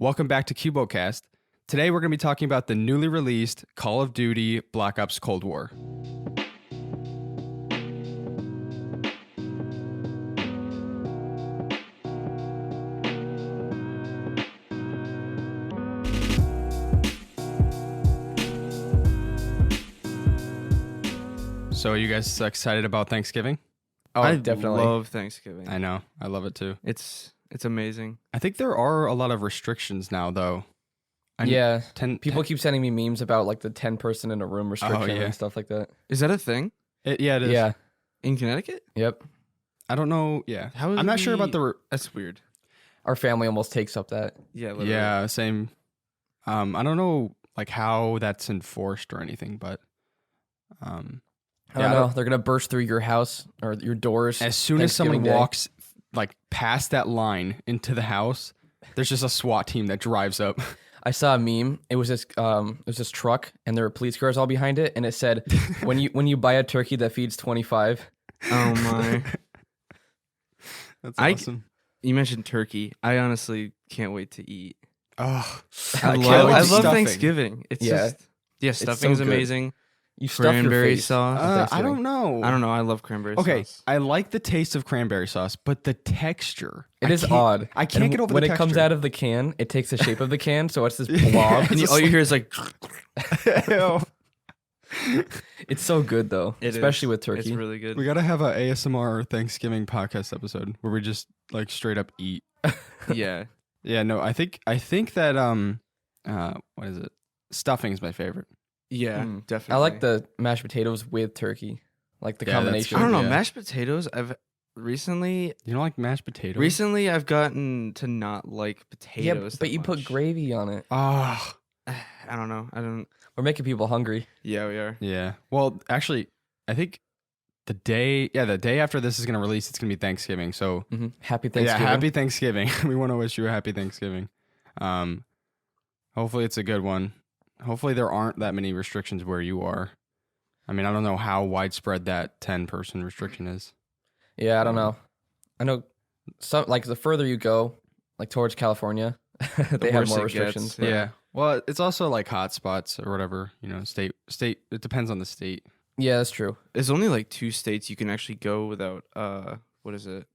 Welcome back to CuboldCast. Today we're going to be talking about the newly released Call of Duty Black Ops Cold War. So are you guys excited about Thanksgiving? Oh, I definitely love Thanksgiving. I know. I love it too. It's amazing. I think there are a lot of restrictions now, though. Yeah. 10 People keep sending me memes about like the 10-person in a room restriction yeah. and stuff like that. Is that a thing it is. Yeah. in Connecticut? Yep. I don't know. Yeah. How is I'm not sure about we- the... That's weird. Our family almost takes up that. Yeah. Literally. Yeah, same. I don't know like how that's enforced or anything, but... I don't know. They're going to burst through your house or your doors. As soon as someone Thanksgiving Day. walks like past that line into the house, there's just a SWAT team that drives up. I saw a meme. It was this truck and there were police cars all behind it, and it said, when you buy a turkey that feeds 25. Oh my. That's I- awesome. You mentioned turkey. I honestly can't wait to eat. Oh, I can't love, wait I to love stuffing. Thanksgiving. It's Yeah. just stuffing's so good. amazing. You stuff your Cranberry face. sauce. on I Thanksgiving. don't know. I don't know. I love cranberry Okay, sauce. I like the taste of cranberry sauce, but the texture. It I is can't- odd. I can't And get over when the it comes texture. out of the can, it takes the shape of the can, so it's this blob. And all you hear is like, Ew. It's so good though, It especially is. with turkey. It's really good. We gotta have a ASMR Thanksgiving podcast episode where we just like straight up eat. Yeah. Yeah, no, I think that what is it? Stuffing is my favorite. Yeah. Mm. Definitely. I like the mashed potatoes with turkey, like the Yeah, that's combination. I don't know. Yeah. Mashed potatoes. Recently You don't like mashed potatoes? I've gotten to not like potatoes. Yeah, that but you put much. gravy on it. Ah, I don't know. I don't. We're making people hungry. Yeah, we are. yeah. Well, actually, I think the day after this is gonna release, it's gonna be Thanksgiving. So Happy Thanksgiving. yeah, happy Thanksgiving. We want to wish you a happy Thanksgiving. Hopefully it's a good one. Hopefully there aren't that many restrictions where you are. I mean, I don't know how widespread that 10-person restriction is. Yeah, I don't know. I know some like the further you go, like towards California, they have worse more it gets. restrictions. Yeah. Well, it's also like hot spots or whatever, state. It depends on the state. Yeah, that's true. There's only like 2 states you can actually go without. What is it?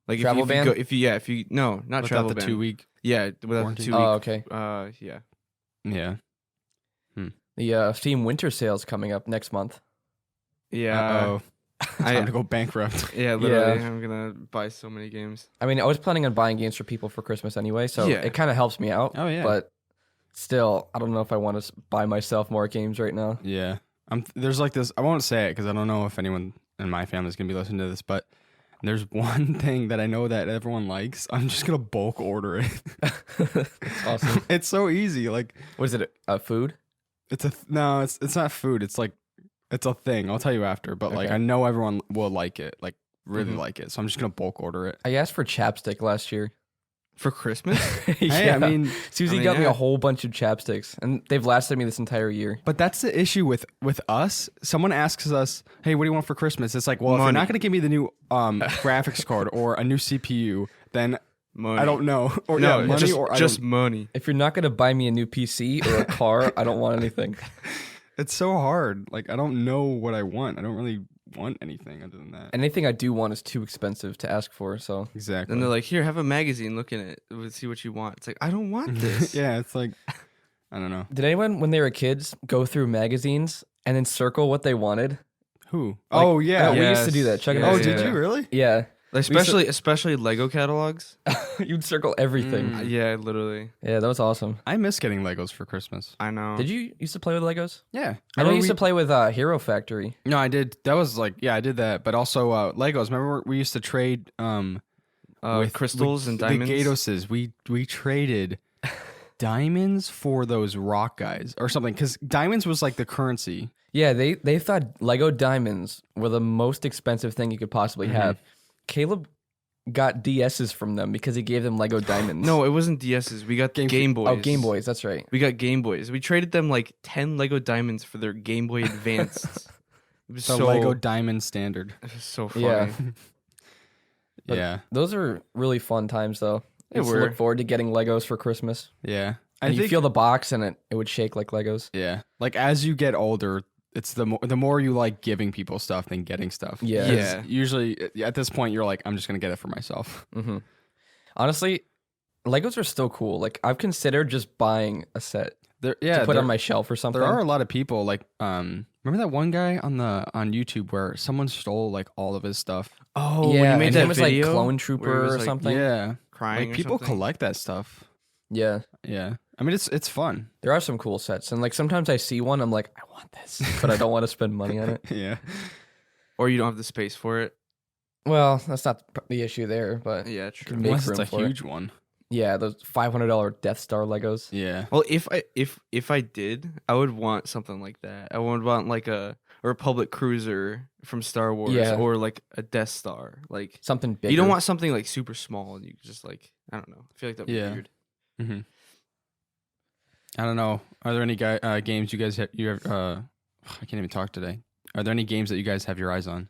Like Travel ban? if you no, not Without travel the ban. 2-week. Yeah, without quarantine. the 2 week. Oh, okay. Yeah. Yeah. The Steam winter sale's coming up next month. Yeah. Oh, time to go bankrupt. Yeah, literally. Yeah. I'm gonna buy so many games. I mean, I was planning on buying games for people for Christmas anyway, so Yeah. it kind of helps me out. Oh yeah. But still, I don't know if I want to buy myself more games right now. Yeah. There's like this. I won't say it because I don't know if anyone in my family is gonna be listening to this, but there's one thing that I know that everyone likes. I'm just gonna bulk order it. It's awesome. It's so easy. Like What is it? Food? it's no, it's not food. It's like it's a thing. I'll tell you after. But like Okay. I know everyone will like it. Like really Mhm. like it. So I'm just gonna bulk order it. I asked for chapstick last year. For Christmas? Hey, I mean, Susie got me a whole bunch of chapsticks, and they've lasted me this entire year. but that's the issue with us. Someone asks us, "Hey, what do you want for Christmas?" It's like, well, if you're Money. not gonna give me the new graphics card or a new CPU, then Money. I don't know. Or No, yeah, money just, or I just don't- money. If you're not gonna buy me a new PC or a car, I don't want anything. It's so hard. Like I don't know what I want. I don't really want anything other than that. Anything I do want is too expensive to ask for. So Exactly. And they're like, here, have a magazine. Look in it. We'll see what you want. It's like, I don't want this. yeah, it's like I don't know did anyone, when they were kids, go through magazines and then circle what they wanted? who. Like, Oh yeah. we used to do Yes. that. Chug and Yeah, Oh, I did yeah. you really? Yeah, Like, We used to- especially Lego catalogs. you'd circle everything. Mm. Yeah, literally. Yeah, that was awesome. I miss getting Legos for Christmas. I know. Did you used to play with Legos? Yeah. I know you Remember used to play with Hero Factory. No, I did. That was like I did that. But also Legos. Remember we used to trade with crystals and diamonds? The Gatoses. We traded diamonds for those rock guys or something because diamonds was like the currency. Yeah, they thought Lego diamonds were the most expensive thing you could possibly have. Caleb got DSs from them because he gave them Lego diamonds. No, it wasn't DSs. We got Game Boys. Oh, Game Boys, that's right. We got Game Boys. We traded them like 10 Lego diamonds for their Game Boy Advanced. It was The so Lego Diamond Standard. It was so funny. Yeah. But Yeah. Those are really fun times, though. I used to look forward to getting Legos for Christmas. Yeah. And you feel the box and it would shake like Legos. Yeah. Like as you get older, it's the more you like giving people stuff than getting stuff. Yeah. 'Cause Yeah. usually at this point, you're like, I'm just going to get it for myself. Mm-hmm. Honestly, Legos are still cool. Like I've considered just buying a set to put on my shelf or something. There are a lot of people like, remember that one guy on YouTube where someone stole like all of his stuff? Oh, yeah, when you made his that name was video like Clone where he Trooper was, or like, something. Yeah. crying Like or people something? collect that stuff. Yeah. Yeah. I mean, it's fun. There are some cool sets. And like sometimes I see one, I'm like, I want this, but I don't want to spend money on it. Yeah. Or you don't have the space for it. Well, that's not the issue there, but Yeah, true. Make Unless room it's a for it. huge one. yeah, those $500 Death Star Legos. Yeah. Well, if I did, I would want something like that. I would want like a Republic cruiser from Star Wars, Yeah. or like a Death Star. Like Something big. you don't want something like super small and you just like I don't know. I feel like that'd be Yeah. weird. Mm-hmm. I don't know. Are there any games you guys have? I can't even talk today. Are there any games that you guys have your eyes on?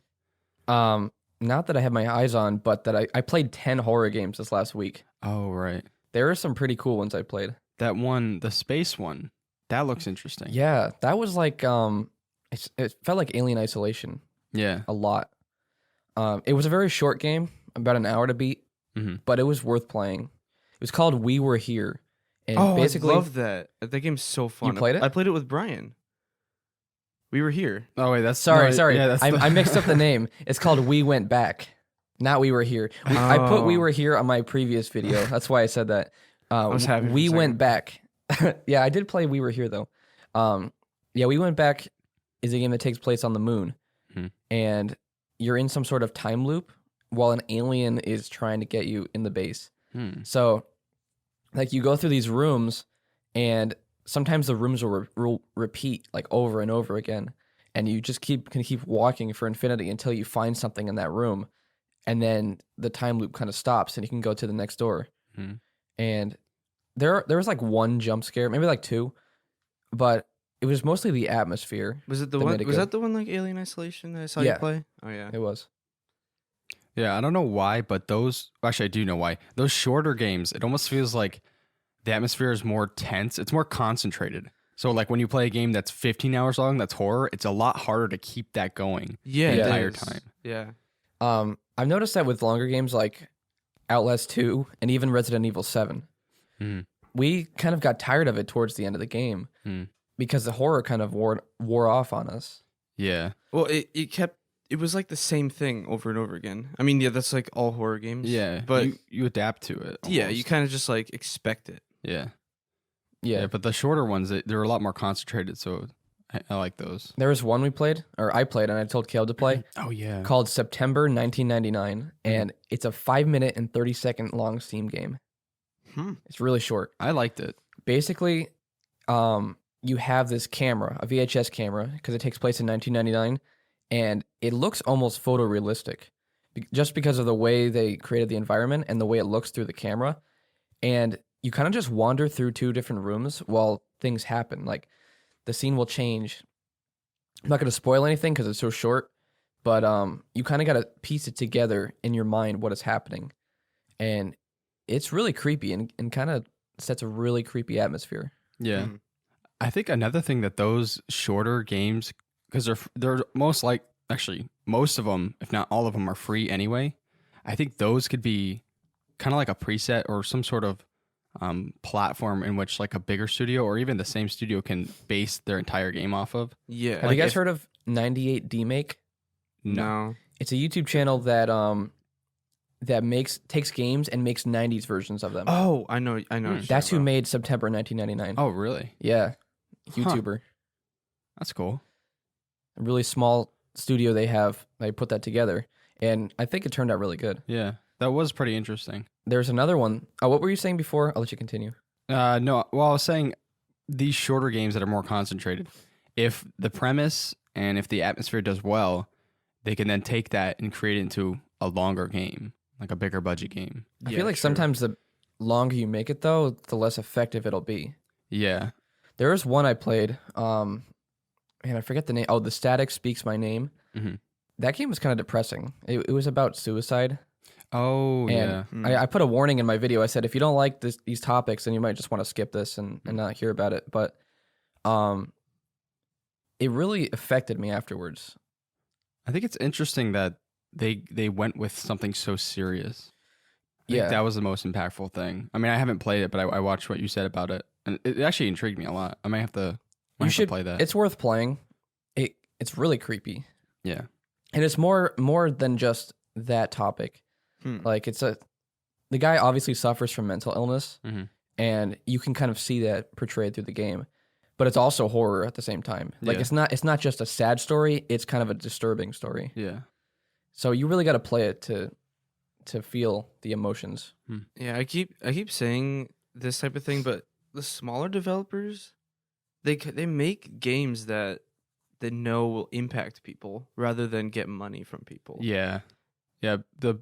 Not that I have my eyes on, but that I played 10 horror games this last week. Oh, right. There are some pretty cool ones I played. That one, the space one, that looks interesting. Yeah, that was like it felt like Alien Isolation Yeah. a lot. It was a very short game, about an hour to beat, Mhm. but it was worth playing. It was called We Were Here, and Oh, basically, I love that. That game's so fun. played it? I played it with Brian. We were here. Oh wait, that's sorry, Yeah, that's I mixed up the name. It's called We Went Back, not We Were Here. I put We Oh. Were Here on my previous video. That's why I said that. was happy for a We Went second. Back. Yeah, I did play We Were Here though. Yeah, We Went Back is a game that takes place on the moon, and you're in some sort of time loop while an alien is trying to get you in the base. So, like, you go through these rooms, and sometimes the rooms will repeat like over and over again, and you just can keep walking for infinity until you find something in that room, and then the time loop kind of stops, and you can go to the next door. And there was like one jump scare, maybe like two, but it was mostly the atmosphere. Was it the That one? made it Was good. that the one like Alien Isolation that I saw Yeah. you play? Oh yeah. It was. Yeah, I don't know why, but actually I do know why. Those shorter games, it almost feels like the atmosphere is more tense. It's more concentrated. So like when you play a game that's 15 hours long, that's horror, it's a lot harder to keep that going Yeah. the it entire is. time. Yeah. I've noticed that with longer games like Outlast 2 and even Resident Evil 7, we kind of got tired of it towards the end of the game because the horror kind of wore off on us. Yeah. Well, it was like the same thing over and over again. I mean, yeah, that's like all horror games. Yeah. But you adapt to it. yeah, you almost. kind of just like expect it. Yeah. Yeah. Yeah, but the shorter ones, they're a lot more concentrated, so I like those. There was one I played, and I told Caleb to play, Oh yeah. called September 1999, and it's a 5 minute and 30-second long Steam game. It's really short. I liked it. Basically, you have this camera, a VHS camera, because it takes place in 1999, and it looks almost photorealistic just because of the way they created the environment and the way it looks through the camera. And you kind of just wander through two different rooms while things happen. Like, the scene will change. I'm not going to spoil anything because it's so short, but you kind of got to piece it together in your mind what is happening. And it's really creepy and kind of sets a really creepy atmosphere. Yeah. I think another thing that those shorter games, because they're most of them, if not all of them, are free anyway. I think those could be kind of like a preset or some sort of platform in which like a bigger studio or even the same studio can base their entire game off of. Yeah. Have you guys heard of 98 D-Make? No. It's a YouTube channel that takes games and makes 90s versions of them. Oh, I know. what you're That's talking who about. made September 1999. Oh, really? Yeah, YouTuber. That's cool. A really small studio they have. They put that together, and I think it turned out really good. Yeah. That was pretty interesting. There's another one. Oh, what were you saying before? I'll let you continue. No, well, I was saying these shorter games that are more concentrated, if the premise and if the atmosphere does well, they can then take that and create it into a longer game, like a bigger budget game. I feel like sometimes the longer you make it, though, the less effective it'll be. Yeah. There was one I played. Man, I forget the name. Oh, The Static Speaks My Name. Mm-hmm. That game was kind of depressing. It was about suicide. Oh, And yeah. I put a warning in my video. I said, if you don't like these topics, then you might just want to skip this and not hear about it. But it really affected me afterwards. I think it's interesting that they went with something so serious. I think that was the most impactful thing. I mean, I haven't played it, but I watched what you said about it, and it actually intrigued me a lot. I might have to. You should play that. It's worth playing. It's really creepy. Yeah, and it's more than just that topic. Like the guy obviously suffers from mental illness, and you can kind of see that portrayed through the game. But it's also horror at the same time. Like it's not just a sad story. It's kind of a disturbing story. Yeah. So you really got to play it to feel the emotions. Yeah, I keep saying this type of thing, but the smaller developers, they make games that they know will impact people rather than get money from people. Yeah. Yeah. The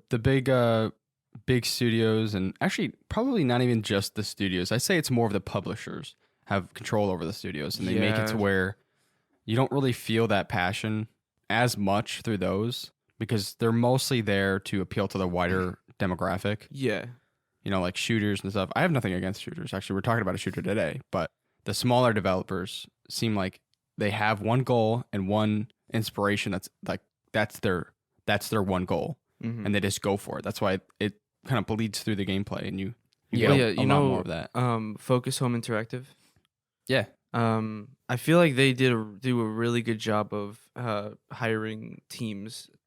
big studios, and actually probably not even just the studios. I say it's more of the publishers have control over the studios, and they make it to where you don't really feel that passion as much through those because they're mostly there to appeal to the wider demographic. Yeah. You know, like shooters and stuff. I have nothing against shooters. Actually, we're talking about a shooter today, but the smaller developers seem like they have one goal and one inspiration that's their one goal, and they just go for it. That's why it kind of bleeds through the gameplay, and you get a lot more of that. Focus Home Interactive. Yeah. I feel like they do a really good job of hiring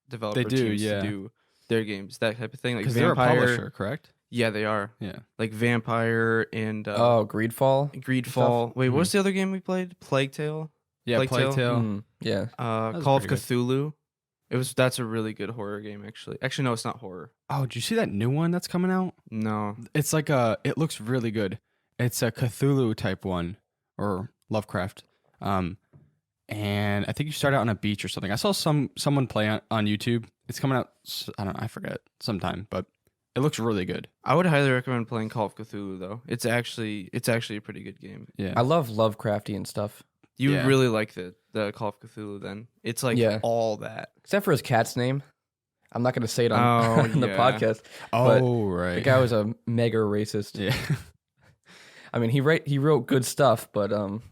developer teams to do their games, that type of thing. Like because they're a publisher, correct? Yeah, they are. Yeah. Like Vampire and Greedfall. Greedfall. Wait, what was the other game we played? Plague Tale. Yeah, Plague Tale. Yeah. Call of Cthulhu. That's a really good horror game, actually. Actually, no, it's not horror. Oh, did you see that new one that's coming out? No. It's like it looks really good. It's a Cthulhu type one, or Lovecraft. And I think you start out on a beach or something. I saw someone play on YouTube. It's coming out, I don't know, I forget, sometime, but it looks really good. I would highly recommend playing Call of Cthulhu, though. It's actually a pretty good game. Yeah. I love Lovecraftian stuff. You would really like the Call of Cthulhu then. It's like all that. Except for his cat's name. I'm not going to say it on the podcast. Oh, right. The guy was a mega racist. Yeah. I mean, he wrote good stuff, but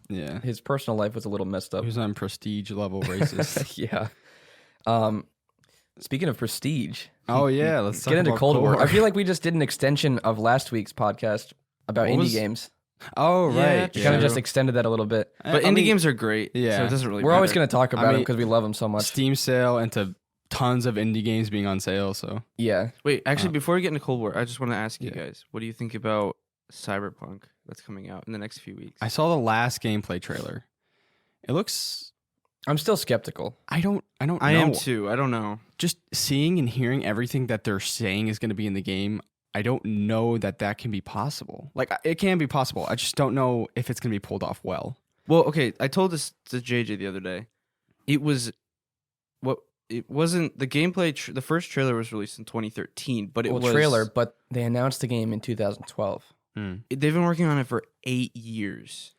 yeah, his personal life was a little messed up. He was on prestige level racist. Yeah. Speaking of prestige. Oh yeah, let's get into Cold War. I feel like we just did an extension of last week's podcast about indie games. Oh right, We kind of just extended that a little bit. But indie games are great. Yeah, so it doesn't really. We're always going to talk about them because we love them so much. Steam sale into tons of indie games being on sale. So yeah. Wait, actually, before we get into Cold War, I just want to ask you guys, what do you think about Cyberpunk that's coming out in the next few weeks? I saw the last gameplay trailer. It looks. I'm still skeptical. I don't know. I am too. I don't know. Just seeing and hearing everything that they're saying is going to be in the game, I don't know that can be possible. Like, it can be possible. I just don't know if it's going to be pulled off well. Well, okay. I told this to JJ the other day. It wasn't the gameplay. The first trailer was released in 2013, but it was trailer. But they announced the game in 2012. They've been working on it for 8 years.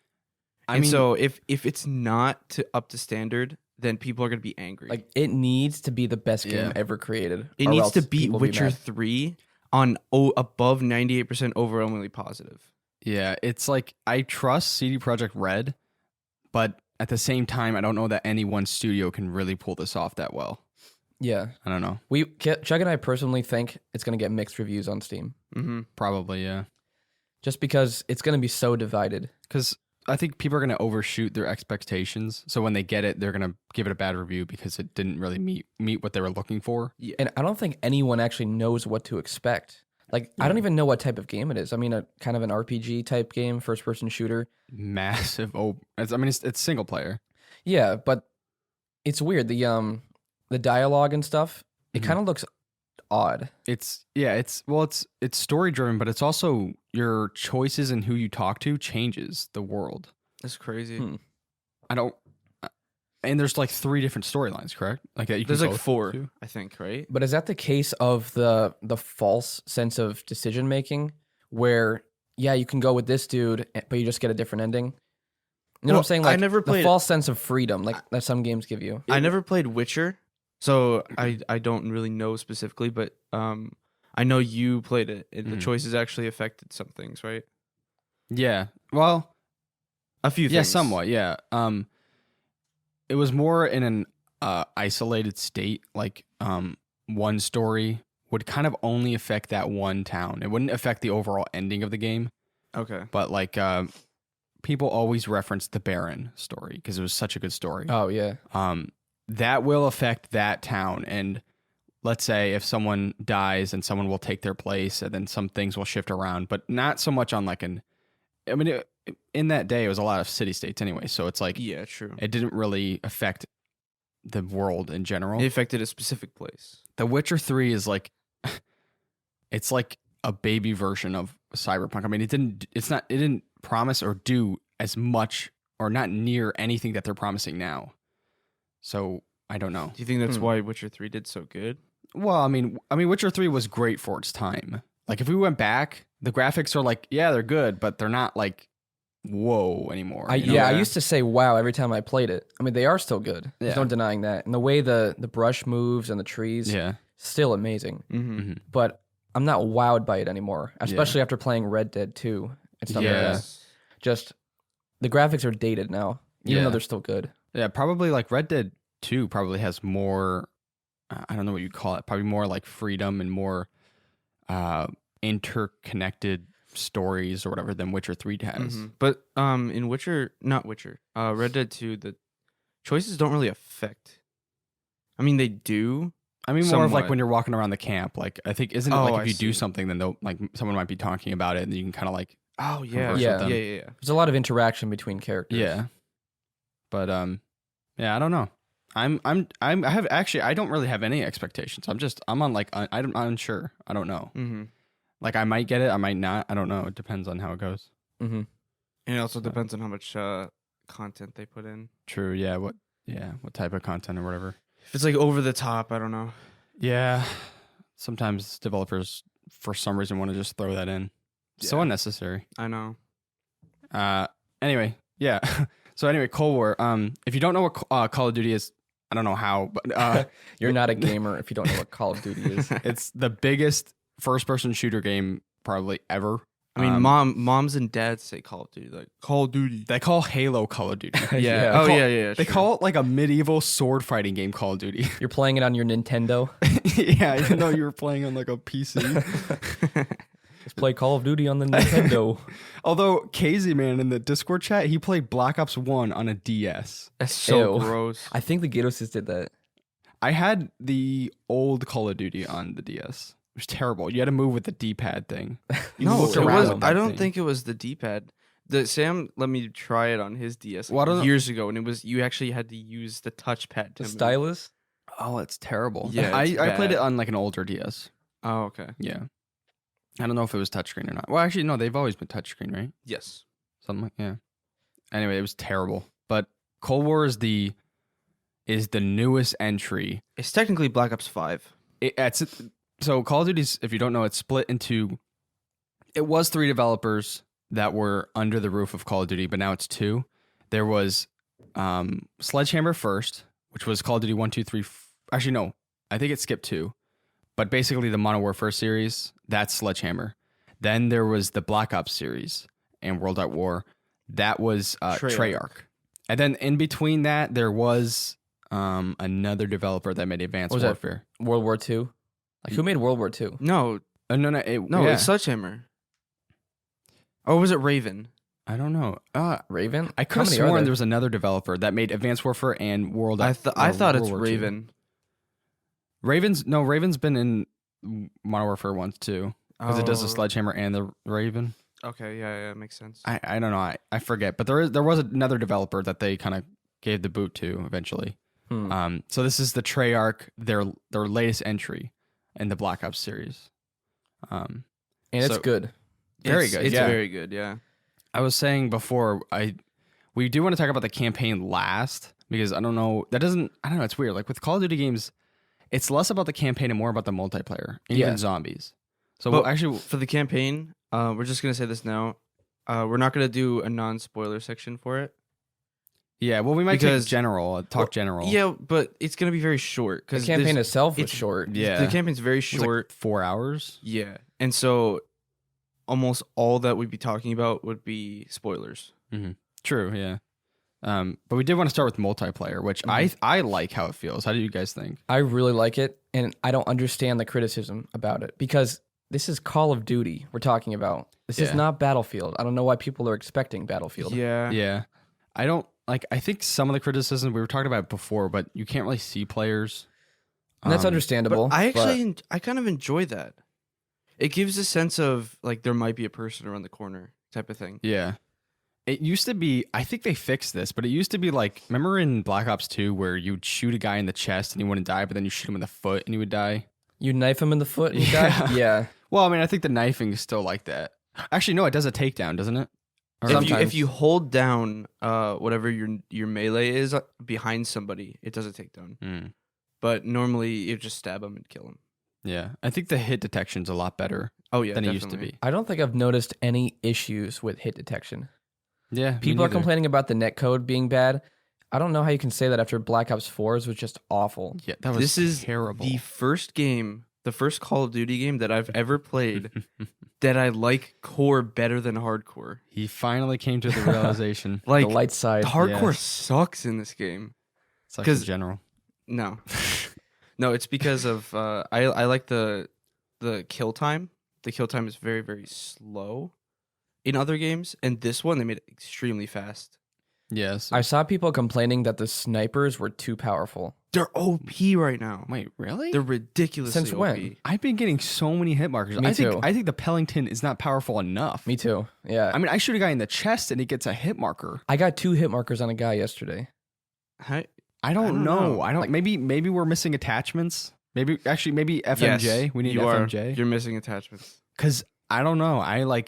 I mean, so if it's not up to standard, then people are going to be angry. Like, it needs to be the best game ever created. It needs to beat Witcher 3 on above 98% overwhelmingly positive. Yeah, it's like I trust CD Projekt Red, but at the same time, I don't know that any one studio can really pull this off that well. Yeah. I don't know. Chug and I personally think it's going to get mixed reviews on Steam. Mm-hmm. Probably, yeah. Just because it's going to be so divided. Because I think people are going to overshoot their expectations. So when they get it, they're going to give it a bad review because it didn't really meet what they were looking for. Yeah. And I don't think anyone actually knows what to expect. Like, I don't even know what type of game it is. I mean, a kind of an RPG type game, first person shooter. Massive. It's single player. Yeah, but it's weird. The dialogue and stuff, it kind of looks odd. It's story driven, but it's also your choices and who you talk to changes the world. That's crazy. And there's like 3 different storylines, correct? Like that. There's like 4, I think, right? But is that the case of the false sense of decision making, where you can go with this dude, but you just get a different ending? You know what I'm saying? Like, I never played the false sense of freedom, like that some games give you. I never played Witcher, so I don't really know specifically, but I I know you played it, and the Mhm. choices actually affected some things, right? Yeah. Well, A few things. yeah, somewhat. Yeah. It was more in an isolated state. Like, one story would kind of only affect that one town. It wouldn't affect the overall ending of the game. Okay. But like, people always reference the Baron story because it was such a good story. Oh yeah. That will affect that town. And let's say if someone dies and someone will take their place, and then some things will shift around, but not so much on like in that day, it was a lot of city states anyway. So it's like, Yeah, true. it didn't really affect the world in general. It affected a specific place. The Witcher 3 is like, it's like a baby version of Cyberpunk. I mean, it didn't promise or do as much or not near anything that they're promising now. So I don't know. Do you think that's why Witcher 3 did so good? Well, I mean, Witcher 3 was great for its time. Like if we went back, the graphics are like, yeah, they're good, but they're not like whoa anymore. I used to say wow every time I played it. I mean, they are still good. There's no denying that. And the way the brush moves and the trees, still amazing. Mm-hmm. But I'm not wowed by it anymore, especially after playing Red Dead 2 and stuff like that. Just the graphics are dated now, even though they're still good. Yeah, probably like Red Dead 2 probably has more, I don't know what you'd call it, probably more like freedom and more interconnected stories or whatever than Witcher 3 has. Mm-hmm. But in Red Dead 2, the choices don't really affect. I mean, they do. I mean, more somewhat. of like when you're walking around the camp. Like, I think, isn't it like if you do see. something, then they'll like someone might be talking about it, and you can kind of like, oh yeah, converse Yeah. with them. yeah. There's a lot of interaction between characters. Yeah. But yeah, I don't know. I don't really have any expectations. I'm on like I'm unsure. I don't know. Mm-hmm. Like I might get it, I might not. I don't know. It depends on how it goes. Mm-hmm. And it also depends on how much content they put in. True. Yeah. What type of content or whatever. If it's like over the top, I don't know. Yeah. Sometimes developers, for some reason, want to just throw that in. So unnecessary. I know. Anyway, yeah. So anyway, Cold War. If you don't know what Call of Duty is, I don't know how, but You're not a gamer if you don't know what Call of Duty is. it's the biggest first-person shooter game probably ever. I mean, moms and dads say Call of Duty, like Call of Duty. They call Halo Call of Duty. Yeah. Oh They call- yeah. They call it like a medieval sword fighting game, Call of Duty. You're playing it on your Nintendo. Yeah, even though you were playing on like a PC. Just play Call of Duty on the Nintendo. Although Casey man in the Discord chat, he played Black Ops 1 on a DS. That's so Ew. gross. I think the Gators did that. I had the old Call of Duty on the DS. It was terrible. You had to move with the D-pad thing. You No, looked it around was. on that I don't thing. think it was the D-pad. Sam let me try it on his DS Well, I don't know. years ago, and it was you actually had to use the touchpad to The move. stylus? Oh, it's terrible. Yeah, I it's played bad. it on like an older DS. Oh, okay. Yeah. I don't know if it was touchscreen or not. Well, actually, no, they've always been touchscreen, right? Yes. Something like, yeah. Anyway, it was terrible. But Cold War is the newest entry. It's technically Black Ops 5. So Call of Duty's, if you don't know, it's split into. It was 3 developers that were under the roof of Call of Duty, but now it's 2. There was Sledgehammer first, which was Call of Duty 1, 2, 3. Actually, no, I think it skipped 2. But basically, the Modern Warfare series, that's Sledgehammer. Then there was the Black Ops series and World at War. That was Treyarch. And then in between that, there was another developer that made Advanced What was that? Warfare. World War II? Like, who made World War II? No, No, it's Sledgehammer. Or was it Raven? I don't know. Raven? I could How have many are sworn there? there was another developer that made Advanced Warfare and I thought it's World War II. Raven. Raven's been in Modern Warfare once too, because it does the Oh. Sledgehammer and the Raven. Okay, yeah, makes sense. I don't know. I forget, but there was another developer that they kind of gave the boot to eventually. So this is the Treyarch, their latest entry in the Black Ops series. And it's so- good. Very good. It's yeah. very good, yeah. I was saying before, we do want to talk about the campaign last because I don't know. It's weird. Like with Call of Duty games, it's less about the campaign and more about the multiplayer, and even zombies. So But actually, for the campaign, we're just gonna say this now. We're not gonna do a non-spoiler section for it. Yeah, well, we might Because- talk general. Yeah, but it's gonna be very short The because campaign itself was it's- short. Yeah. the campaign's very It was like short. 4 hours. Yeah, and so almost all that we'd be talking about would be spoilers. True, yeah. But we did want to start with multiplayer, which I like how it feels. How do you guys think? I really like it, and I don't understand the criticism about it because this is Call of Duty we're talking about. This is Yeah. not Battlefield. I don't know why people are expecting Battlefield. Yeah, Yeah. I don't like I think some of the criticism we were talking about it before, but you can't really see players. And that's Um, understandable. but I actually I kind of enjoy that. It gives a sense of like there might be a person around the corner type of thing. Yeah. It used to be, I think they fixed this, but it used to be like, remember in Black Ops 2 where you'd shoot a guy in the chest and he wouldn't die, but then you shoot him in the foot and he would die? You knife him in the foot and he Yeah. died? Yeah. Well, I mean, I think the knifing is still like that. Actually, no, it does a takedown, doesn't it? Or Sometimes. If you hold down whatever your melee is behind somebody, it does a takedown. Mm, But normally you just stab them and kill them. yeah. I think the hit detection's a lot better Oh yeah, than it used to definitely. be. I don't think I've noticed any issues with hit detection. Yeah. me People are neither. complaining about the netcode being bad. I don't know how you can say that after Black Ops 4's was just awful. Yeah, that was This is terrible. the first game, the first Call of Duty game that I've ever played that I like core better than hardcore. He finally came to the realization. Like the light side. hardcore Yes. sucks in this game. It's like 'Cause- in general. No, no, it's because of I like the kill time. The kill time is very very slow in other games, and this one they made it extremely fast. Yes. I saw people complaining that the snipers were too powerful. They're OP right now. Wait, really? They're ridiculously Since when? OP. I've been getting so many hit markers. Me I think too. I think the Pellington is not powerful enough. Me too. Yeah. I mean, I shoot a guy in the chest and he gets a hit marker. I got 2 hit markers on a guy yesterday. I don't know. know. I don't. Maybe we're missing attachments. Maybe FMJ. Yes, We need you FMJ. You're missing attachments. Because I don't know. I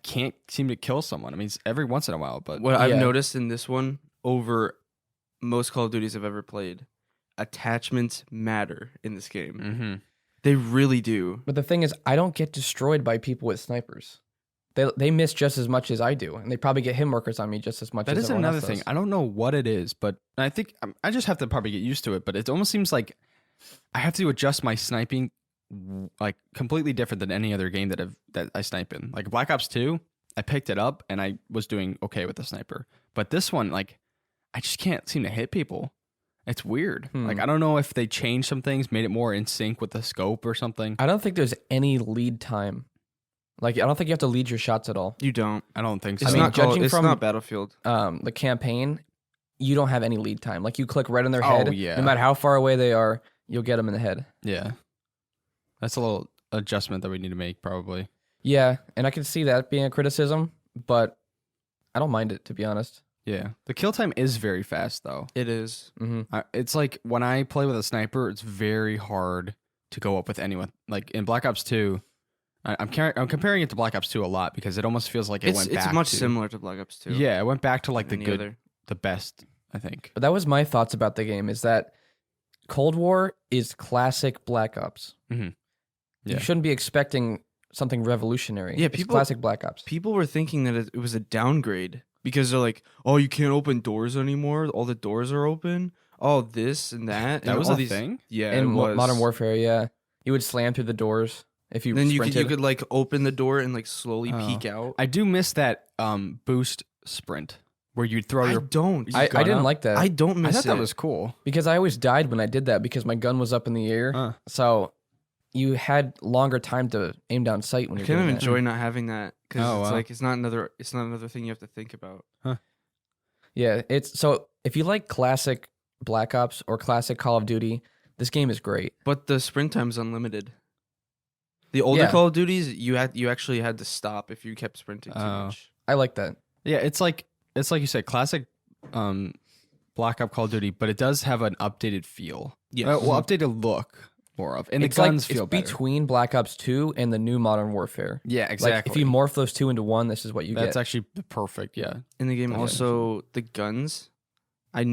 can't seem to kill someone. I mean, it's every once in a while, but What I've Yeah. noticed in this one over most Call of Duties I've ever played, attachments matter in this game. mm-hmm. They really do. But the thing is, I don't get destroyed by people with snipers. They miss just as much as I do, and they probably get hit markers on me just as much That as is everyone another else thing. does. I don't know what it is, but I think I just have to probably get used to it. But it almost seems like I have to adjust my sniping like completely different than any other game that I snipe in. Like Black Ops 2, I picked it up and I was doing okay with the sniper. But this one, like, I just can't seem to hit people. It's weird. Like, I don't know if they changed some things, made it more in sync with the scope or something. I don't think there's any lead time. Like, I don't think you have to lead your shots at all. You don't. I don't think so. It's I mean, not judging it's from- not Battlefield. The campaign, you don't have any lead time. Like, you click right on their Oh, head. yeah. No matter how far away they are, you'll get them in the head. Yeah. That's a little adjustment that we need to make, probably. Yeah, and I can see that being a criticism, but I don't mind it, to be honest. Yeah. The kill time is very fast, though. It is. Mm-hmm. It's like when I play with a sniper, it's very hard to go up with anyone. Like in Black Ops 2, I'm comparing it to Black Ops 2 a lot because it almost feels like it went back It's much to, similar to Black Ops 2. Yeah, it went back to like the Any good, other. the best, I think. But that was my thoughts about the game, is that Cold War is classic Black Ops. Yeah. You shouldn't be expecting something revolutionary. Yeah, It's people- classic Black Ops. People were thinking that it was a downgrade because they're like, oh, you can't open doors anymore. All the doors are open. Oh, this and that. That and was all a these thing? Yeah, In it was. Modern Warfare, yeah. You would slam through the doors if you Then you sprinted. could like open the door and like slowly Oh. peek out. I do miss that boost sprint where you'd throw I your. don't. I gun didn't up? like that. I don't I miss thought it. that was cool. because I always died when I did that because my gun was up in the air. Huh. So you had longer time to aim down sight when I you're kind of doing that. enjoy not having that because Oh, it's wow. like it's not another thing you have to think about. Yeah, it's so if you like classic Black Ops or classic Call of Duty, this game is great. But the sprint time's unlimited. The older Yeah. Call of Duties, you actually had to stop if you kept sprinting too Oh. much. I like that. Yeah, it's like you said, classic Black Ops Call of Duty, but it does have an updated feel. Yes. Well, updated look more of, and It's the guns like feel it's better. between Black Ops 2 and the new Modern Warfare. Yeah, Like exactly. if you morph those two into one, this is what you That's get. actually perfect. Yeah. In the game, Okay. also the guns. I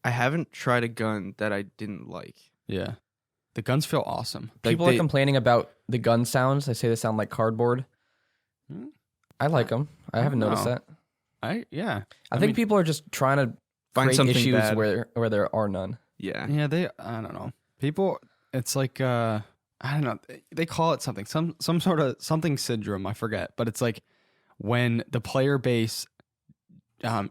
haven't tried a gun that I didn't like. Yeah. The guns feel awesome. Like, People are complaining about the gun sounds. They say they sound like cardboard. Hmm. I like them. I haven't noticed know. that. I I mean- think people are just trying to find create something issues bad. where there are none. Yeah. Yeah, I don't know. People, it's like I don't know. They call it something, some sort of something syndrome. I forget, but it's like when the player base,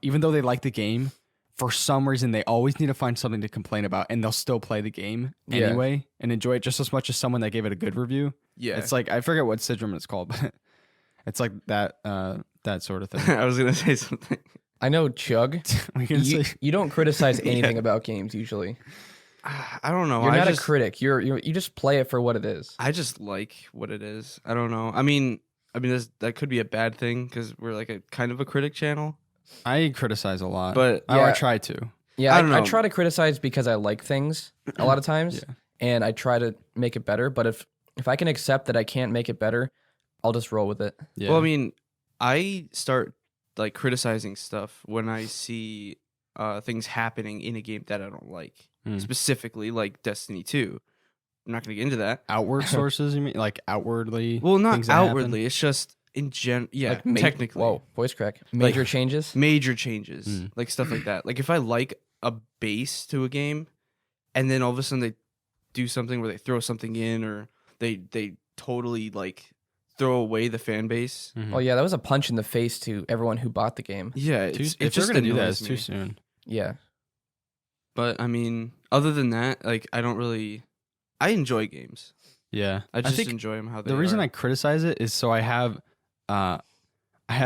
even though they like the game, for some reason they always need to find something to complain about, and they'll still play the game Yeah. anyway and enjoy it just as much as someone that gave it a good review. Yeah. It's like I forget what syndrome it's called, but it's like that sort of thing. I was gonna say something. I know Chug. We can You, say you don't criticize Yeah. anything about games usually. I don't know. You're I not just, a critic. You just play it for what it is. I just like what it is. I don't know. I mean, that could be a bad thing because we're like a kind of a critic channel. I criticize a lot, But or I Yeah. try to. Yeah, I don't I know. try to criticize because I like things a lot of times, Yeah. and I try to make it better. But if I can accept that I can't make it better, I'll just roll with it. Yeah. Well, I mean, I start like criticizing stuff when I see things happening in a game that I don't like. Specifically, like Destiny 2. I'm not gonna get into that. Outward sources, you mean? Like outwardly? Well, not things that happen? outwardly. It's just in yeah, Like technically. Whoa, voice crack. Major Like- changes. Major changes, like stuff like that. Like if I like a base to a game, and then all of a sudden they do something where they throw something in, or they totally like throw away the fan base. Mhm. Oh yeah, that was a punch in the face to everyone who bought the game. Yeah, Too- it if just you're gonna do that, annoys it's too me. soon. Yeah. But I mean, other than that, like I don't really. I enjoy games. Yeah, I just think enjoy them how they the reason are. I criticize it is so I have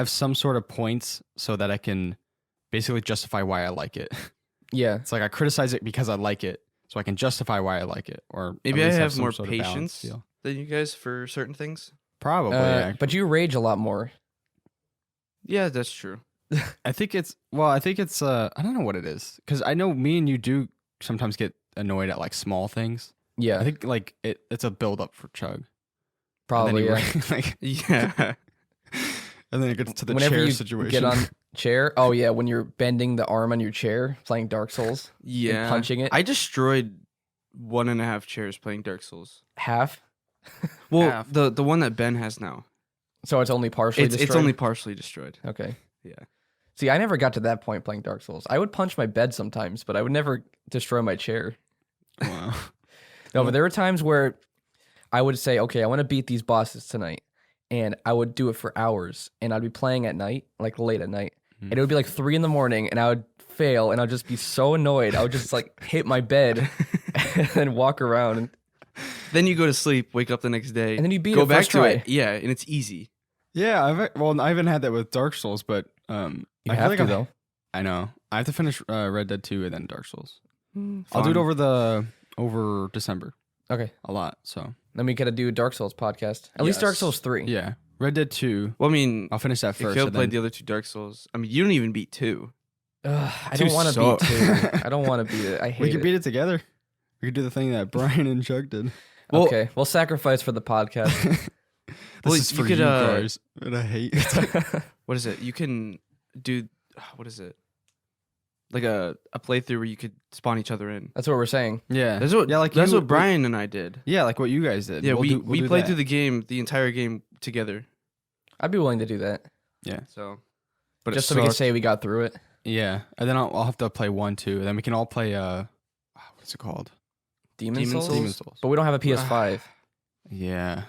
some sort of points so that I can basically justify why I like it. Yeah. It's like I criticize it because I like it, so I can justify why I like it. Or at Maybe I least have some more sort of balanced patience feel. than you guys for certain things. Probably, yeah. But you rage a lot more. Yeah, that's true. I think it's I don't know what it is because I know me and you do sometimes get annoyed at like small things. Yeah. I think like it's a build up for Chug. Probably. And Yeah. then like, Yeah. and then it gets to the Whenever chair you situation. get on chair. Oh yeah, when you're bending the arm on your chair playing Dark Souls, Yeah. punching it. I destroyed 1.5 chairs playing Dark Souls. half. Well, Half. the one that Ben has now. So it's only partially It's destroyed. only partially destroyed. Okay. Yeah. See, I never got to that point playing Dark Souls. I would punch my bed sometimes, but I would never destroy my chair. Wow. No, but there were times where I would say, okay, I want to beat these bosses tonight. And I would do it for hours. And I'd be playing at night, like late at night. And it would be like 3 a.m. and I would fail. And I'd just be so annoyed. I would just like hit my bed and then walk around. And Then you go to sleep, wake up the next day, then you beat go it back first to try. it. Yeah, and it's easy. Yeah, I haven't had that with Dark Souls, but You I feel have like to, I'm- though. I know. I have to finish Red Dead 2 and then Dark Souls. Mm, I'll do it Fun. over December Okay. a lot. So Then we got to do a Dark Souls podcast. At least Dark Yes. Souls 3. yeah, Red Dead 2. Well, I mean, I'll finish that if first. you and played then- the other 2 Dark Souls, I mean, you don't even beat 2. I Two don't want to beat suck. 2. I don't want to beat it. I hate we could it. beat it together. We could do the thing that Brian and Chug did. Well- Okay. We'll sacrifice for the podcast. This Well, is you for could, you guys, and I hate it. What is it? You can do, what is it? Like a playthrough where you could spawn each other in. That's what we're saying. Yeah, That's what, yeah, like that's you- what Brian and I did. Yeah, like what you guys did. Yeah, We'll do we played that. through the entire game together. I'd be willing to do that. Yeah, So, but Just it so we can sucked. say we got through it. yeah, and then I'll have to play 1, 2, and then we can all play. What's it called? Demon Demon Souls? Souls? Demon Souls. But we don't have a PS5. Yeah,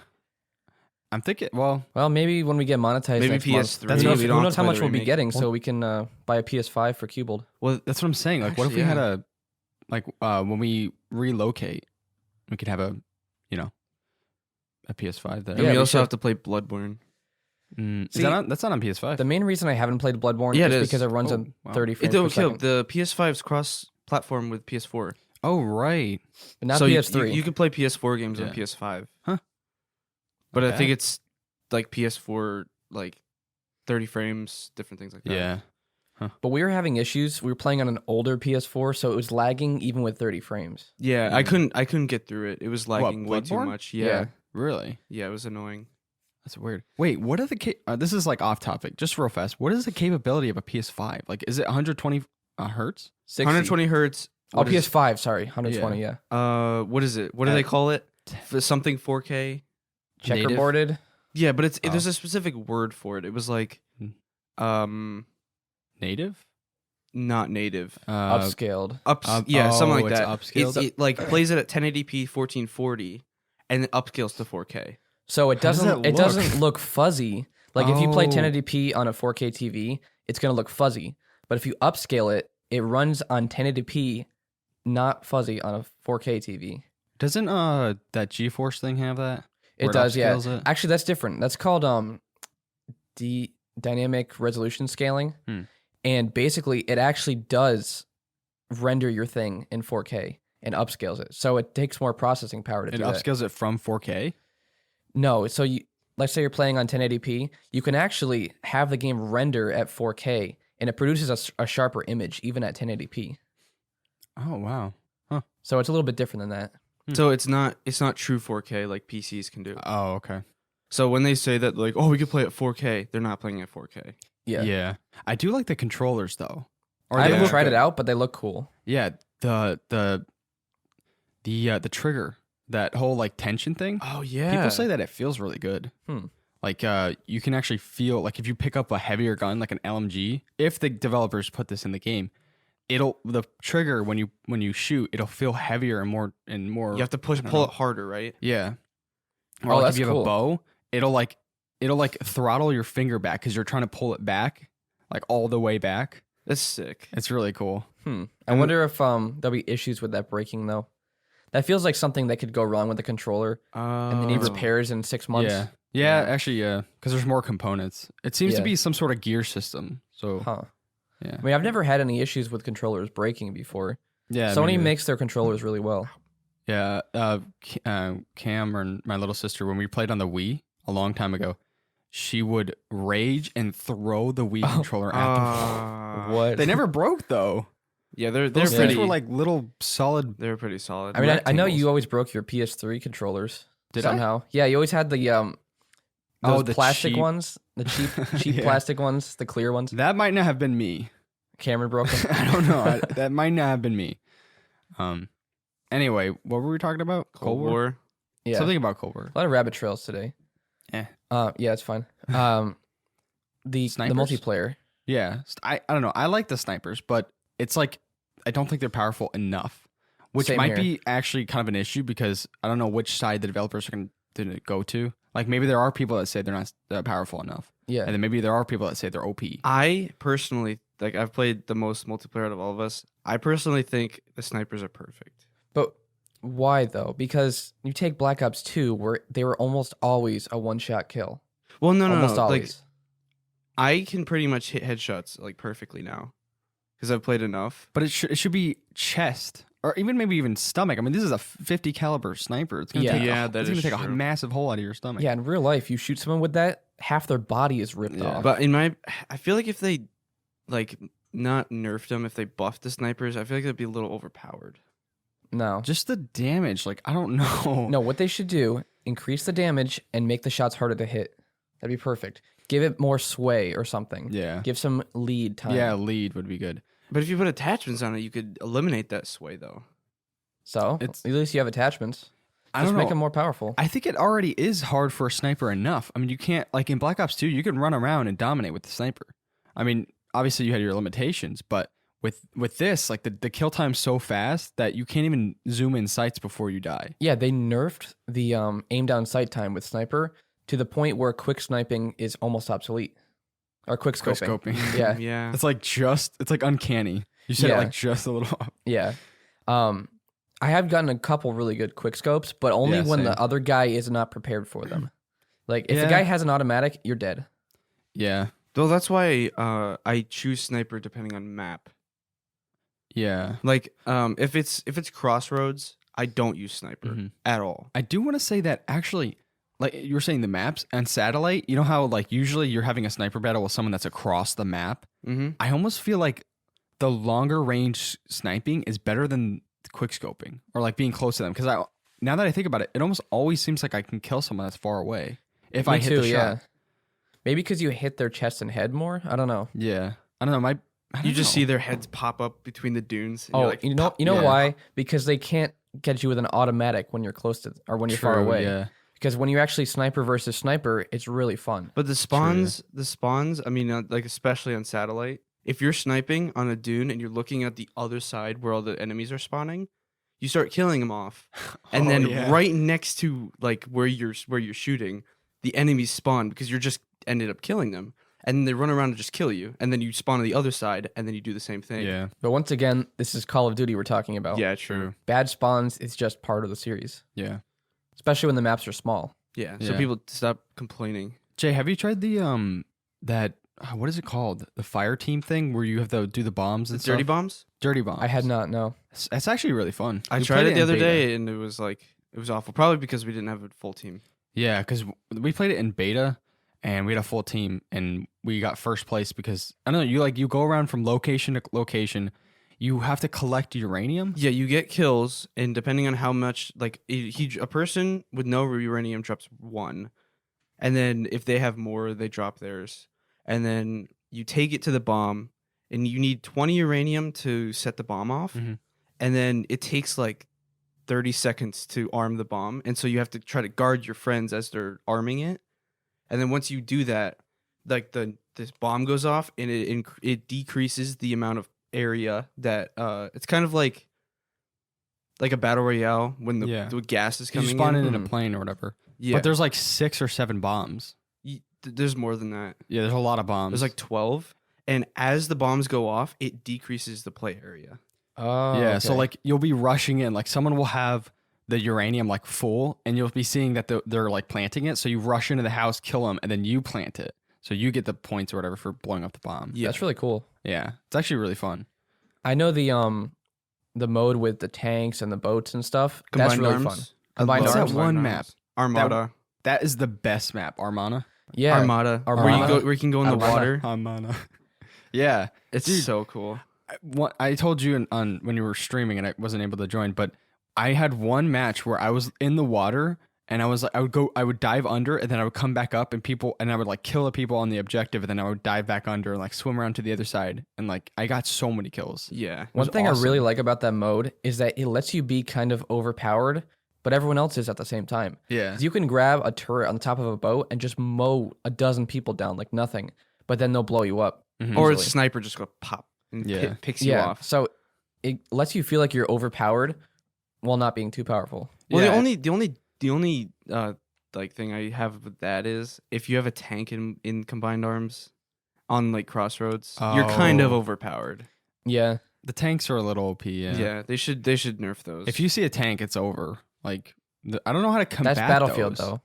I'm thinking. Well, Well, maybe when we get monetized Maybe next month. PS3. That's Who what- knows, we who don't have knows to how play much the we'll be remake. getting, so Well- we can buy a PS5 for Cubold. well, that's what I'm saying. Like, what if we Actually, had when we relocate, we could have a PS5 there. And Yeah, we we also should. have to play Bloodborne. Is See, that's not on PS5. The main reason I haven't played Bloodborne Yeah, it is is. because it runs Oh, on wow. 30 frames It per don't kill. second. The PS5's cross-platform with PS4. Oh, right. But not so PS3. You can play PS4 games on Yeah. PS5. Huh. But I Okay. think it's like PS4, like 30 frames, different things like that. Yeah. But we were having issues. We were playing on an older PS4, so it was lagging even with 30 frames. Yeah, I couldn't get through it. It was lagging way too Bloodborne? much. Yeah. Yeah. Really? Yeah, it was annoying. That's weird. Wait, what are the this is like off topic, just real fast. What is the capability of a PS5? Like, is it 120 hertz? 60. 120 hertz. Oh, what is- PS5, sorry. 120, yeah. What is it? What do they call it? Something 4K? Native? Checkerboarded. Yeah, but it's Oh. there's a specific word for it. It was like Hmm. um Native? not native. Upscaled. Something like it's that. upscaled? It like plays it at 1080p 1440 and then upscales to 4K. So it How does doesn't that it look? doesn't look fuzzy. Like if you play Oh. 1080p on a 4K TV, it's gonna look fuzzy. But if you upscale it, it runs on 1080p, not fuzzy on a 4K TV. Doesn't that GeForce thing have that? Where It does, yeah. upscales it? Actually, that's different. That's called dynamic resolution scaling, and basically, it actually does render your thing in 4K and upscales it. So it takes more processing power to It do that. upscales it from 4K. No, so let's say you're playing on 1080p, you can actually have the game render at 4K, and it produces a sharper image even at 1080p. Oh wow. So it's a little bit different than that. So it's not true 4K like PCs can do. Oh okay. So when they say that like, oh, we could play at 4K, they're not playing at 4K. Yeah. I do like the controllers though. I haven't they tried look it out, but they look cool. Yeah, the trigger, that whole like tension thing. Oh yeah. People say that it feels really good. Hmm. Like you can actually feel like if you pick up a heavier gun like an LMG, if the developers put this in the game, the trigger when you shoot, it'll feel heavier and more you have to pull it harder, right? Yeah. Or Oh, like that's if you have cool. a bow, it'll like throttle your finger back because you're trying to pull it back, like all the way back. That's sick. It's really cool. I wonder if there'll be issues with that breaking though. That feels like something that could go wrong with the controller, and they need repairs in 6 months. Yeah, actually, because there's more components. It seems to Yeah. be some sort of gear system. So Huh. yeah, I mean, I've never had any issues with controllers breaking before. yeah. Sony me neither. makes their controllers really well. Yeah, Cam and my little sister, when we played on the Wii a long time ago, she would rage and throw the Wii controller at the wall. What? They never broke though. Yeah, they're Those pretty. things were like little solid. They're pretty solid. I mean, I know rectangles. you always broke your PS3 controllers. Did I? somehow. Yeah, you always had the those the plastic cheap- ones, the cheap Yeah. plastic ones, the clear ones. That might not have been me. Cameron broke them. I don't know. That might not have been me. Anyway, what were we talking about? Cold War. Yeah, Something about Cold War. a lot of rabbit trails today. Eh. Yeah, it's fine. The Snipers? multiplayer. Yeah, I don't know. I like the snipers, but it's like I don't think they're powerful enough, which Same might here. be actually kind of an issue because I don't know which side the developers are going to go to. Like maybe there are people that say they're not powerful enough, Yeah, and then maybe there are people that say they're OP. I personally, like, I've played the most multiplayer out of all of us. I personally think the snipers are perfect. but why though? Because you take Black Ops 2, where they were almost always a one-shot kill. Well, no, Almost Like, always. I can pretty much hit headshots like perfectly now because I've played enough. But it should be chest or maybe even stomach. I mean, this is a 50 caliber sniper. It's gonna Yeah. take Yeah, it's that gonna is take a true. massive hole out of your stomach. Yeah, in real life, you shoot someone with that, half their body is ripped Yeah. off. But I feel like if they like not nerfed them, if they buffed the snipers, I feel like they'd be a little overpowered. No. Just the damage. Like I don't know. No, what they should do, increase the damage and make the shots harder to hit. That'd be perfect. Give it more sway or something. Yeah. Give some lead time. Yeah, lead would be good. But if you put attachments on it, you could eliminate that sway though. So, It's- at least you have attachments. I Just don't make know. them more powerful. I think it already is hard for a sniper enough. I mean, you can't like in Black Ops 2, you can run around and dominate with the sniper. I mean, obviously you had your limitations, but with this, like the kill time's so fast that you can't even zoom in sights before you die. Yeah, they nerfed the aim down sight time with sniper to the point where quick sniping is almost obsolete. Or quick scoping. Quickscoping. Yeah. Yeah. It's like uncanny. You said it Yeah. like just a little off. Yeah. I have gotten a couple really good quick scopes, but only Yeah, when same. the other guy is not prepared for them. Like if the Yeah. guy has an automatic, you're dead. Yeah. Though that's why I choose sniper depending on map. Yeah. Like if it's Crossroads, I don't use sniper Mhm. at all. I do want to say that actually, like you were saying, the maps and satellite, you know how like usually you're having a sniper battle with someone that's across the map? Mm-hmm. I almost feel like the longer range sniping is better than quick scoping or like being close to them. Because now that I think about it, it almost always seems like I can kill someone that's far away if I Me hit too, the yeah. shot. Maybe because you hit their chest and head more. I don't know. Yeah. I don't know. You just see their heads pop up between the dunes. And Oh, you're like, you know yeah. why? Because they can't get you with an automatic when you're close to or when you're far away. Yeah. Because when you're actually sniper versus sniper, it's really fun. But the spawns, I mean, like especially on satellite, if you're sniping on a dune and you're looking at the other side where all the enemies are spawning, you start killing them off, and Oh, then yeah. right next to like where you're shooting, the enemies spawn because you're just ended up killing them, and then they run around and just kill you, and then you spawn on the other side, and then you do the same thing. Yeah, But once again, this is Call of Duty we're talking about. Yeah, true. Bad spawns is just part of the series, yeah. especially when the maps are small. Yeah, so Yeah. people stop complaining. Jay, have you tried the that what is it called? The fire team thing where you have to do the bombs and The dirty stuff? bombs. Dirty bombs. I had not, no. It's actually really fun. I We tried played it the in other beta. day, and it was awful. Probably because we didn't have a full team. Yeah, because we played it in beta, and we had a full team, and we got first place because I don't know. You go around from location to location. You have to collect uranium. Yeah, you get kills, and depending on how much, like a person with no uranium drops 1, and then if they have more, they drop theirs, and then you take it to the bomb, and you need 20 uranium to set the bomb off, Mhm. and then it takes like 30 seconds to arm the bomb, and so you have to try to guard your friends as they're arming it, and then once you do that, like this bomb goes off, and it decreases the amount of area that it's kind of like a battle royale when the gas is You coming spawn in. in a plane or whatever. Yeah, But there's like 6 or 7 bombs. there's more than that. Yeah, there's a lot of bombs. There's like 12, and as the bombs go off, it decreases the play area. Oh, yeah, so okay. like you'll be rushing in, like someone will have the uranium like full, and you'll be seeing that they're like planting it. So you rush into the house, kill them, and then you plant it. So you get the points or whatever for blowing up the bomb. Yeah, That's really cool. Yeah, it's actually really fun. I know the mode with the tanks and the boats and stuff. That's Combined really arms. fun. I Combined love What's that arms. combined one arms. map? Armada. That is the best map, Armana. Yeah. Armada. Armada. Where you can go in the Armada. water. Armana. Yeah, It's Dude. so cool. I told you on when you were streaming and I wasn't able to join, but I had one match where I was in the water and I would dive under and then I would come back up and I would like kill the people on the objective and then I would dive back under and like swim around to the other side and like I got so many kills. Yeah. One was thing I really awesome. like about that mode is that it lets you be kind of overpowered, but everyone else is at the same time. Yeah. 'Cause you can grab a turret on the top of a boat and just mow a dozen people down like nothing, but then they'll blow you up. Mhm. Or a easily. sniper just go pop and Yeah. picks you Yeah. off. So it lets you feel like you're overpowered while not being too powerful. Well, Yeah. the only like thing I have with that is if you have a tank in combined arms on like crossroads, you're kind of Oh. overpowered. Yeah. The tanks are a little OP. Yeah, they should nerf those. If you see a tank, it's over. Like I don't know how to combat. That's Battlefield those. though.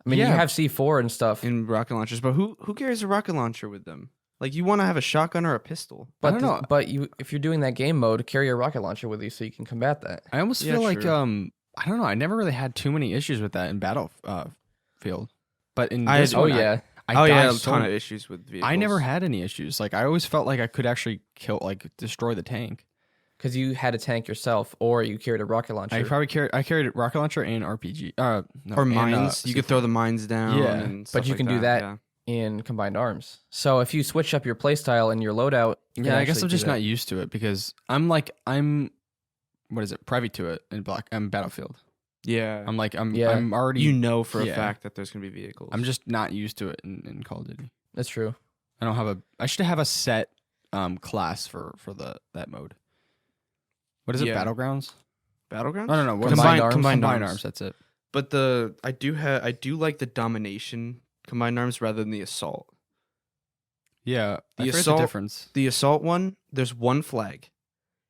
I mean, Yeah. you have C4 and stuff, in rocket launchers, but who carries a rocket launcher with them? Like you want to have a shotgun or a pistol. but don't know. but if you're doing that game mode, carry a rocket launcher with you so you can combat that. I almost Yeah, feel like true. I don't know. I never really had too many issues with that in Battlefield, but in I this had- Oh one, yeah. I Oh yeah, died a so ton of issues with vehicles. I never had any issues. Like I always felt like I could actually destroy the tank. Because you had a tank yourself, or you carried a rocket launcher. I carried a rocket launcher and RPG. No, Or and, mines. You could throw C4. the mines down. Yeah, and but stuff you like can do that Yeah. in combined arms. So if you switch up your playstyle and your loadout, you can Yeah, I guess actually I'm do just that. not used to it because I'm what is it, privy to it in I'm Battlefield. Yeah. Yeah. I'm already You know for a yeah. fact that there's gonna be vehicles. I'm just not used to it in Call of Duty. That's true. I should have a set class for that mode. What is it? Yeah. Battlegrounds? Battlegrounds. No. What Combined is it? arms? Combined Combined arms. arms. That's it. But I do like the domination combined arms rather than the assault. Yeah, The I forget assault- the difference. The assault one, there's one flag,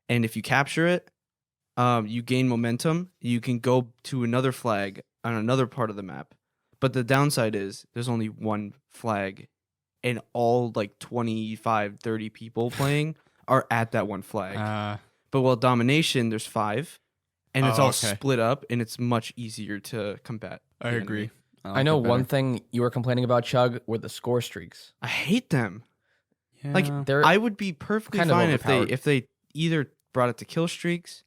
and if you capture it, you gain momentum. You can go to another flag on another part of the map. But the downside is there's only one flag, and all like 25, 30 people playing are at that one flag. But while domination, there's 5, and it's Oh, all okay. split up, and it's much easier to combat. I the agree. enemy. I know one thing you were complaining about, Chug, were the score streaks. I hate them. Yeah. Like They're I would be perfectly kind of fine overpowered. if they either brought it to kill streaks,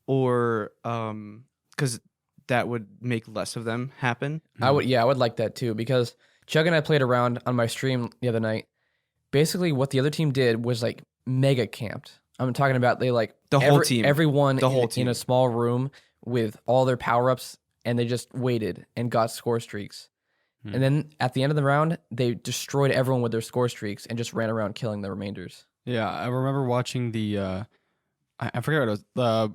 or because that would make less of them happen. I would like that too, because Chug and I played around on my stream the other night. Basically, what the other team did was like mega camped. I'm talking about they like The whole team. everyone The whole in team. a small room with all their power ups, and they just waited and got score streaks. Hmm. And then at the end of the round, they destroyed everyone with their score streaks and just ran around killing the remainders. Yeah, I remember watching the I forget what it was,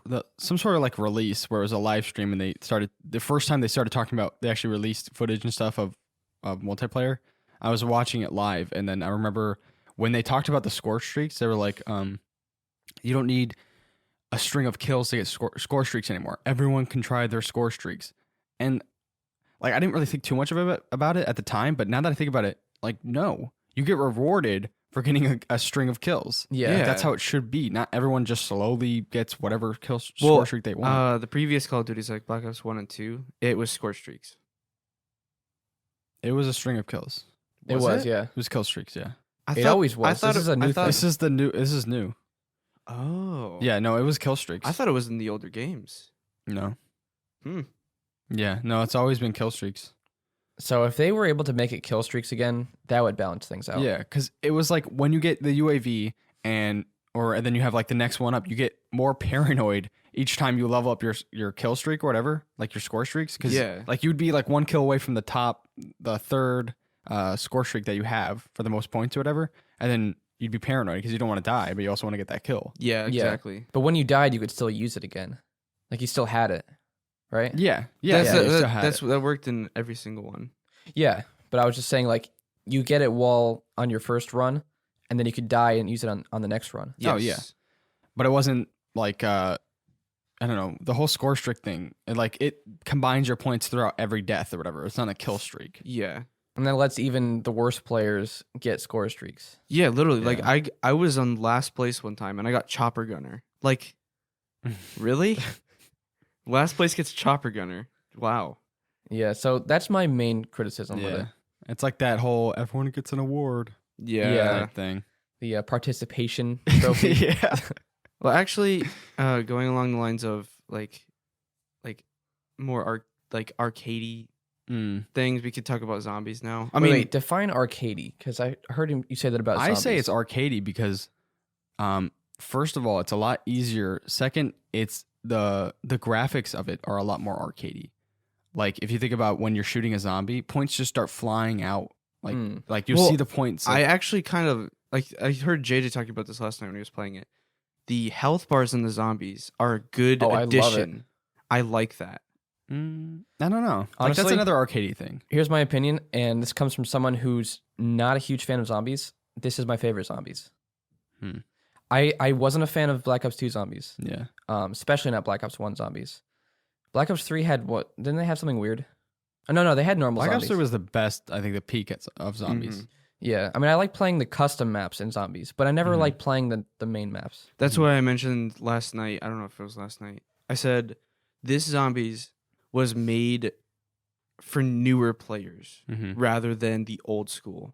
the some sort of like release where it was a live stream, and the first time they started talking about, they actually released footage and stuff of multiplayer. I was watching it live, and then I remember when they talked about the score streaks, they were like, you don't need a string of kills to get score streaks anymore. Everyone can try their score streaks. And like, I didn't really think too much about it at the time, but now that I think about it, like, no, you get rewarded for getting a string of kills. Yeah. Like, that's how it should be. Not everyone just slowly gets whatever score streak they want. The previous Call of Duties, like Black Ops 1 and 2, it was score streaks. It was a string of kills. It was, it? yeah. It was kill streaks, yeah. It always was. This is a new thing. This is new. Oh. Yeah, no, it was kill streaks. I thought it was in the older games. No. Hmm. Yeah, no, it's always been kill streaks. So if they were able to make it kill streaks again, that would balance things out. Yeah, because it was like when you get the UAV and then you have like the next one up, you get more paranoid each time you level up your kill streak or whatever, like your score streaks. Because like you'd be like one kill away from the third score streak that you have for the most points or whatever, and then you'd be paranoid because you don't want to die, but you also want to get that kill. Yeah, exactly. Yeah. But when you died, you could still use it again. Like you still had it, right? Yeah. That worked in every single one. Yeah, but I was just saying, like, you get it while on your first run, and then you could die and use it on the next run. Yes. Oh, yeah. But it wasn't like, I don't know, the whole score streak thing. It combines your points throughout every death or whatever. It's not a kill streak. Yeah. And that lets even the worst players get score streaks. Yeah, literally. Yeah. Like, I was on last place one time, and I got Chopper Gunner. Like, really? Last place gets Chopper Gunner. Wow. Yeah, so that's my main criticism with it. It's like that whole everyone gets an award thing. The participation trophy. Yeah. Well, actually, going along the lines of like more arcadey things, we could talk about zombies now. I mean, wait, define arcadey, because I heard you say that about zombies. I say it's arcadey because, first of all, it's a lot easier. Second, it's the graphics of it are a lot more arcadey. Like if you think about when you're shooting a zombie, points just start flying out. Like you'll see the points. I actually kind of like, I heard JJ talking about this last night when he was playing it. The health bars in the zombies are a good addition. I like that. I don't know. Honestly, that's another arcadey thing. Here's my opinion, and this comes from someone who's not a huge fan of zombies. This is my favorite zombies. I wasn't a fan of Black Ops 2 zombies. Yeah. Especially not Black Ops 1 zombies. Black Ops 3 had what? Didn't they have something weird? Oh, no, they had normal Black zombies. Ops 3 was the best, I think, the peak of zombies. Mm-hmm. Yeah, I mean, I like playing the custom maps in zombies, but I never like playing the main maps. That's what I mentioned last night. I don't know if it was last night. I said, this zombies was made for newer players rather than the old school.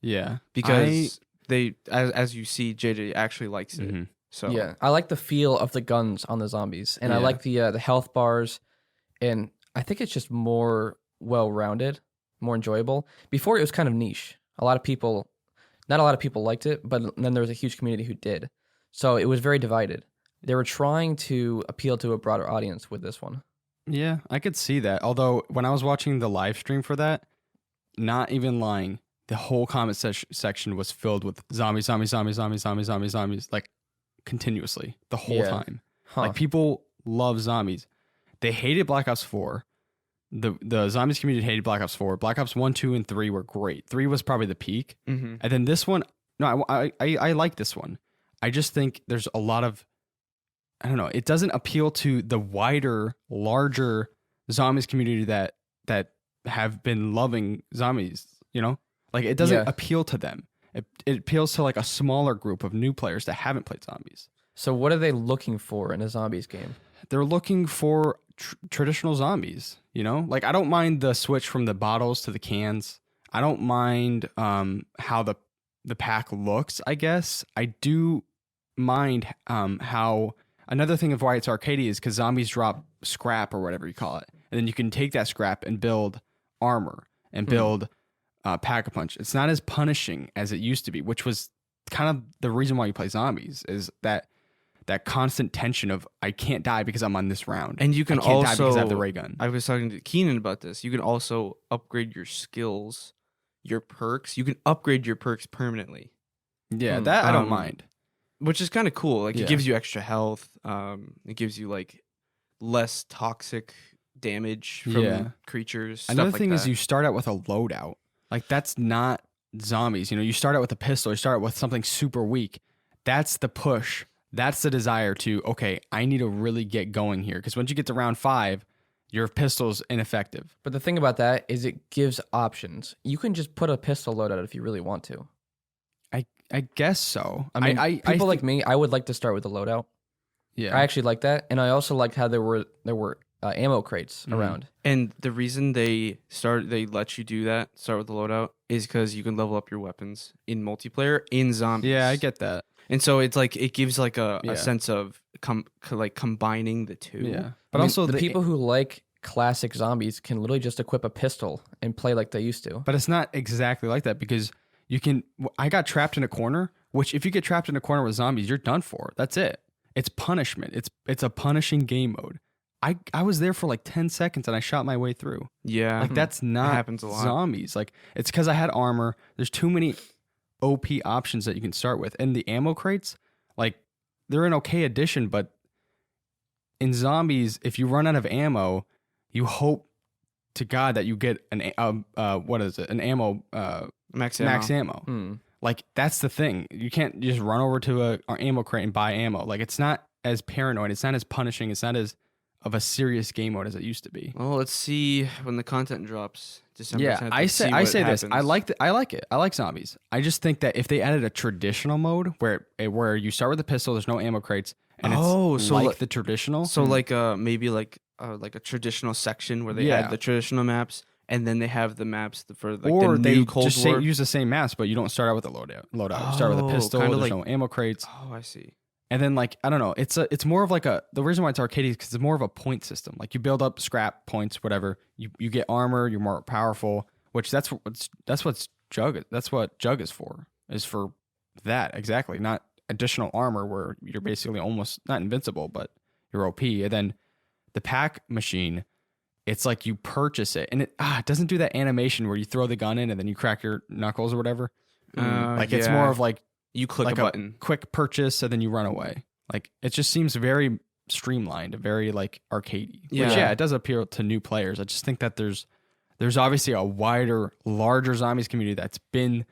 Yeah. Because they, as you see, JJ actually likes it. So yeah, I like the feel of the guns on the zombies, and I like the health bars, and I think it's just more well-rounded, more enjoyable. Before it was kind of niche. Not a lot of people liked it, but then there was a huge community who did. So it was very divided. They were trying to appeal to a broader audience with this one. Yeah, I could see that. Although when I was watching the live stream for that, not even lying, the whole comment section was filled with zombies, like continuously the whole time. Like people love zombies. They hated Black Ops 4. The zombies community hated Black Ops 4. Black Ops 1, 2, and 3 were great. 3 was probably the peak. And then this one, no, I like this one. I just think there's a lot of, I don't know, it doesn't appeal to the wider, larger zombies community that have been loving zombies, you know? Like it doesn't appeal to them. It appeals to like a smaller group of new players that haven't played zombies. So what are they looking for in a zombies game? They're looking for traditional zombies, you know? Like I don't mind the switch from the bottles to the cans. I don't mind how the pack looks, I guess. I do mind how another thing of why it's arcadey is because zombies drop scrap or whatever you call it. And then you can take that scrap and build armor and build Pack-a-Punch. It's not as punishing as it used to be, which was kind of the reason why you play zombies is that constant tension of I can't die because I'm on this round. And you can I can't also die because I have the ray gun. I was talking to Keenan about this. You can also upgrade your skills, your perks. You can upgrade your perks permanently. Yeah, that I don't mind. Which is kind of cool. Like Yeah. it gives you extra health. It gives you like less toxic damage from creatures. Another stuff thing like is that. you start out with a loadout. Like that's not zombies. You start out with a pistol. You start out with something super weak. That's the push. That's the desire to, okay, I need to really get going here. Because once you get to round 5, your pistol's ineffective. But the thing about that is it gives options. You can just put a pistol loadout if you really want to. I guess so. I mean, people like me, I would like to start with a loadout. Yeah. I actually like that, and I also liked how there were ammo crates around. And the reason they let you do that, start with the loadout, is because you can level up your weapons in multiplayer in zombies. Yeah, I get that. And so it's like it gives like a Yeah. sense of combining the two. Yeah. But also the people who like classic zombies can literally just equip a pistol and play like they used to. But it's not exactly like that because I got trapped in a corner, which if you get trapped in a corner with zombies, you're done for. That's it. It's punishment. It's a punishing game mode. I was there for like 10 seconds and I shot my way through. Yeah. Like that's not happens a lot. zombies. Like it's because I had armor. There's too many OP options that you can start with. And the ammo crates, like they're an okay addition, but in zombies, if you run out of ammo, you hope to God that you get an ammo Max ammo. Like that's the thing. You can't just run over to a ammo crate and buy ammo. Like it's not as paranoid. It's not as punishing. It's not as of a serious game mode as it used to be. Well, let's see when the content drops. December 10th, I let's say see what this. happens. I like it. I like zombies. I just think that if they added a traditional mode where you start with a pistol, there's no ammo crates, and it's so like like- the traditional. So like maybe like a traditional section where they add the traditional maps, and then they have the maps for like or the they new Cold just War. use the same maps, but you don't start out with a loadout. You start with a pistol. kinda There's like- no ammo crates. Oh, I see. And then like I don't know, it's more of like the reason why it's arcade is because it's more of a point system. Like you build up scrap points, whatever. You get armor, you're more powerful. Which that's what Chug is for. Is for that exactly, not additional armor where you're basically almost not invincible, but you're OP. And then the pack machine, it's like you purchase it, and it doesn't do that animation where you throw the gun in and then you crack your knuckles or whatever. Like it's more of like. You click Like a button. quick purchase, and then you run away. Like it just seems very streamlined, very like arcadey. Yeah. Which, it does appeal to new players. I just think that there's obviously a wider, larger zombies community that's been